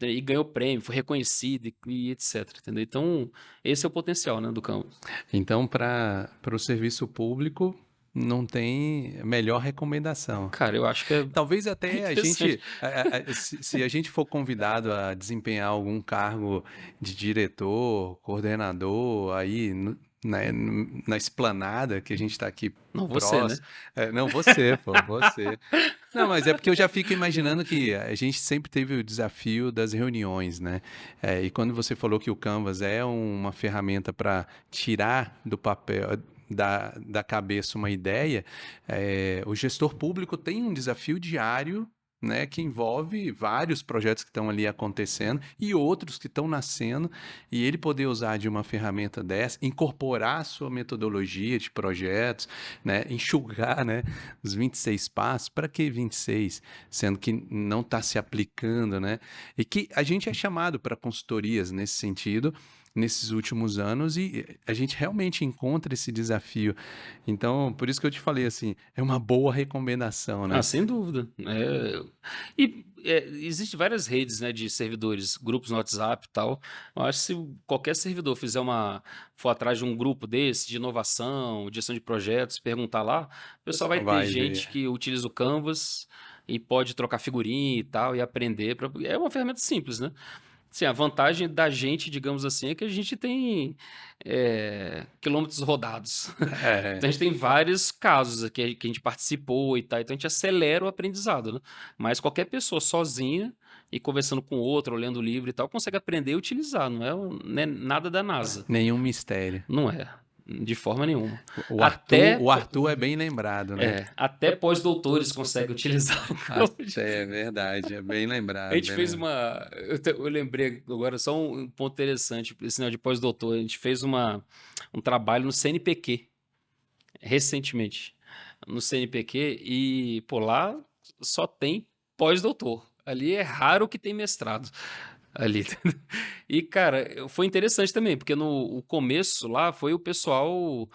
E ganhou prêmio, foi reconhecido e etc. Entendeu? Então, esse é o potencial, né, do Canvas. Então, para o serviço público, não tem melhor recomendação. Cara, eu acho que é Talvez até a gente, interessante. se a gente for convidado a desempenhar algum cargo de diretor, coordenador, aí na esplanada que a gente está aqui Não, você, né? próximo. Não, você, pô, você. Não, mas é porque eu já fico imaginando que a gente sempre teve o desafio das reuniões, né? E quando você falou que o Canvas é uma ferramenta para tirar do papel, da cabeça uma ideia, o gestor público tem um desafio diário, né, que envolve vários projetos que estão ali acontecendo e outros que estão nascendo, e ele poder usar de uma ferramenta dessa, incorporar a sua metodologia de projetos, né, enxugar, né, os 26 passos. Para que 26? Sendo que não está se aplicando, né? E que a gente é chamado para consultorias nesse sentido, nesses últimos anos, e a gente realmente encontra esse desafio. Então, por isso que eu te falei, assim, é uma boa recomendação, né? Ah, sem dúvida. Existem várias redes, né, de servidores, grupos no WhatsApp e tal. Eu acho que se qualquer servidor for atrás de um grupo desse, de inovação, de gestão de projetos, perguntar lá, o pessoal vai ter Vai gente ver. que utiliza o Canvas e pode trocar figurinha e tal, e aprender. É uma ferramenta simples, né? Sim, a vantagem da gente, digamos assim, é que a gente tem quilômetros rodados. Então, a gente tem vários casos aqui que a gente participou e tal, então a gente acelera o aprendizado, né? Mas qualquer pessoa sozinha e conversando com outro, ou lendo o livro e tal, consegue aprender e utilizar, não é nada da NASA. Nenhum mistério. Não é, de forma nenhuma. O Até Arthur é bem lembrado, né? até pós-doutores conseguem utilizar o Canvas. É verdade, é bem lembrado. A gente bem fez lembrado. eu lembrei agora só um ponto interessante, esse negócio de pós-doutor. A gente fez um trabalho no CNPq, recentemente, no CNPq, e por lá só tem pós-doutor. Ali é raro que tem mestrado. Ali. E, cara, foi interessante também, porque no o começo lá foi o pessoal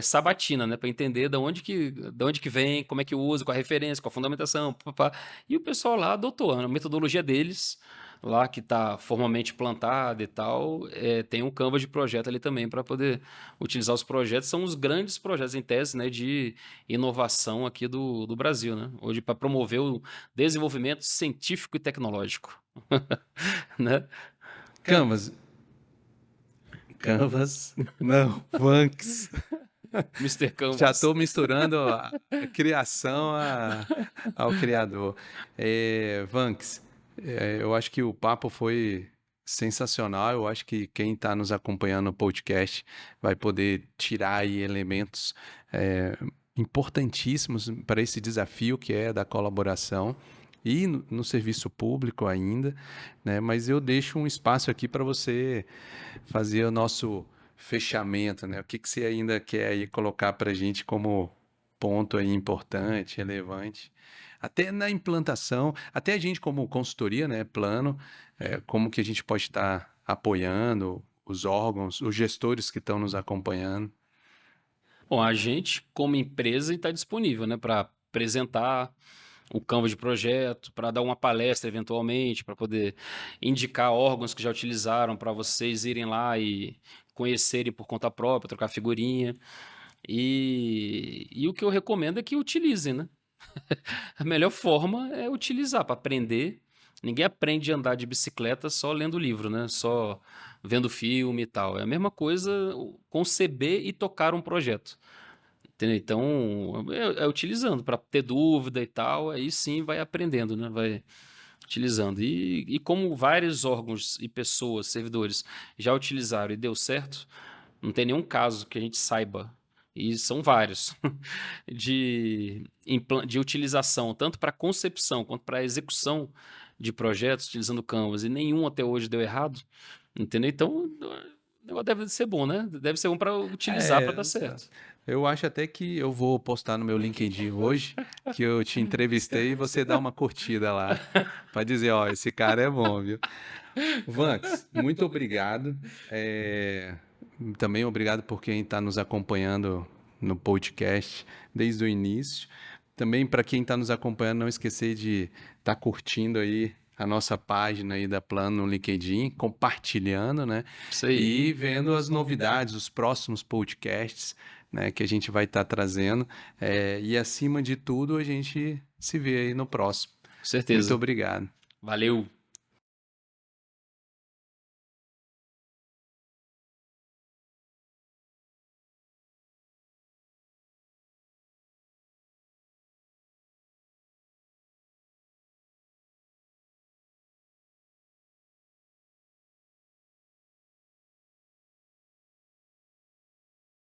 sabatina, né? Para entender da onde que vem, como é que usa, qual a referência, qual a fundamentação, papá. E o pessoal lá adotou a metodologia deles, lá que está formalmente plantada e tal. Tem um Canvas de projeto ali também para poder utilizar os projetos. São os grandes projetos em tese, né, de inovação aqui do Brasil, né? Hoje, para promover o desenvolvimento científico e tecnológico. Né? Canvas. Não, Vanks. Mr. Canvas. Já estou misturando a criação ao criador. Vanks, eu acho que o papo foi sensacional. Eu acho que quem está nos acompanhando no podcast vai poder tirar aí elementos importantíssimos para esse desafio que é da colaboração e no serviço público ainda, né? Mas eu deixo um espaço aqui para você fazer o nosso fechamento, né? O que você ainda quer aí colocar para a gente como ponto aí importante, relevante? Até na implantação, até a gente como consultoria, né, plano, como que a gente pode estar apoiando os órgãos, os gestores que estão nos acompanhando. Bom, a gente, como empresa, está disponível, né, para apresentar o Canvas de projeto, para dar uma palestra eventualmente, para poder indicar órgãos que já utilizaram, para vocês irem lá e conhecerem por conta própria, trocar figurinha. E o que eu recomendo é que utilizem, né? A melhor forma é utilizar para aprender. Ninguém aprende a andar de bicicleta só lendo livro, né? Só vendo filme e tal. É a mesma coisa conceber e tocar um projeto. Entendeu? Então, é utilizando para ter dúvida e tal, aí sim vai aprendendo, né? Vai utilizando. E como vários órgãos e pessoas, servidores, já utilizaram e deu certo, não tem nenhum caso que a gente saiba, e são vários, de utilização, tanto para concepção quanto para execução de projetos, utilizando o Canvas, e nenhum até hoje deu errado, entendeu? Então, o negócio deve ser bom, né? Deve ser bom para utilizar para dar certo. Eu acho até que eu vou postar no meu LinkedIn hoje que eu te entrevistei e você dá uma curtida lá para dizer, ó, esse cara é bom, viu? Vanx, muito obrigado. Também obrigado por quem está nos acompanhando no podcast desde o início. Também para quem está nos acompanhando, não esquecer de estar curtindo aí a nossa página aí da Plano no LinkedIn, compartilhando, né? Isso aí. E vendo as novidades, os próximos podcasts, né, que a gente vai estar trazendo. E acima de tudo, a gente se vê aí no próximo. Com certeza. Muito obrigado. Valeu.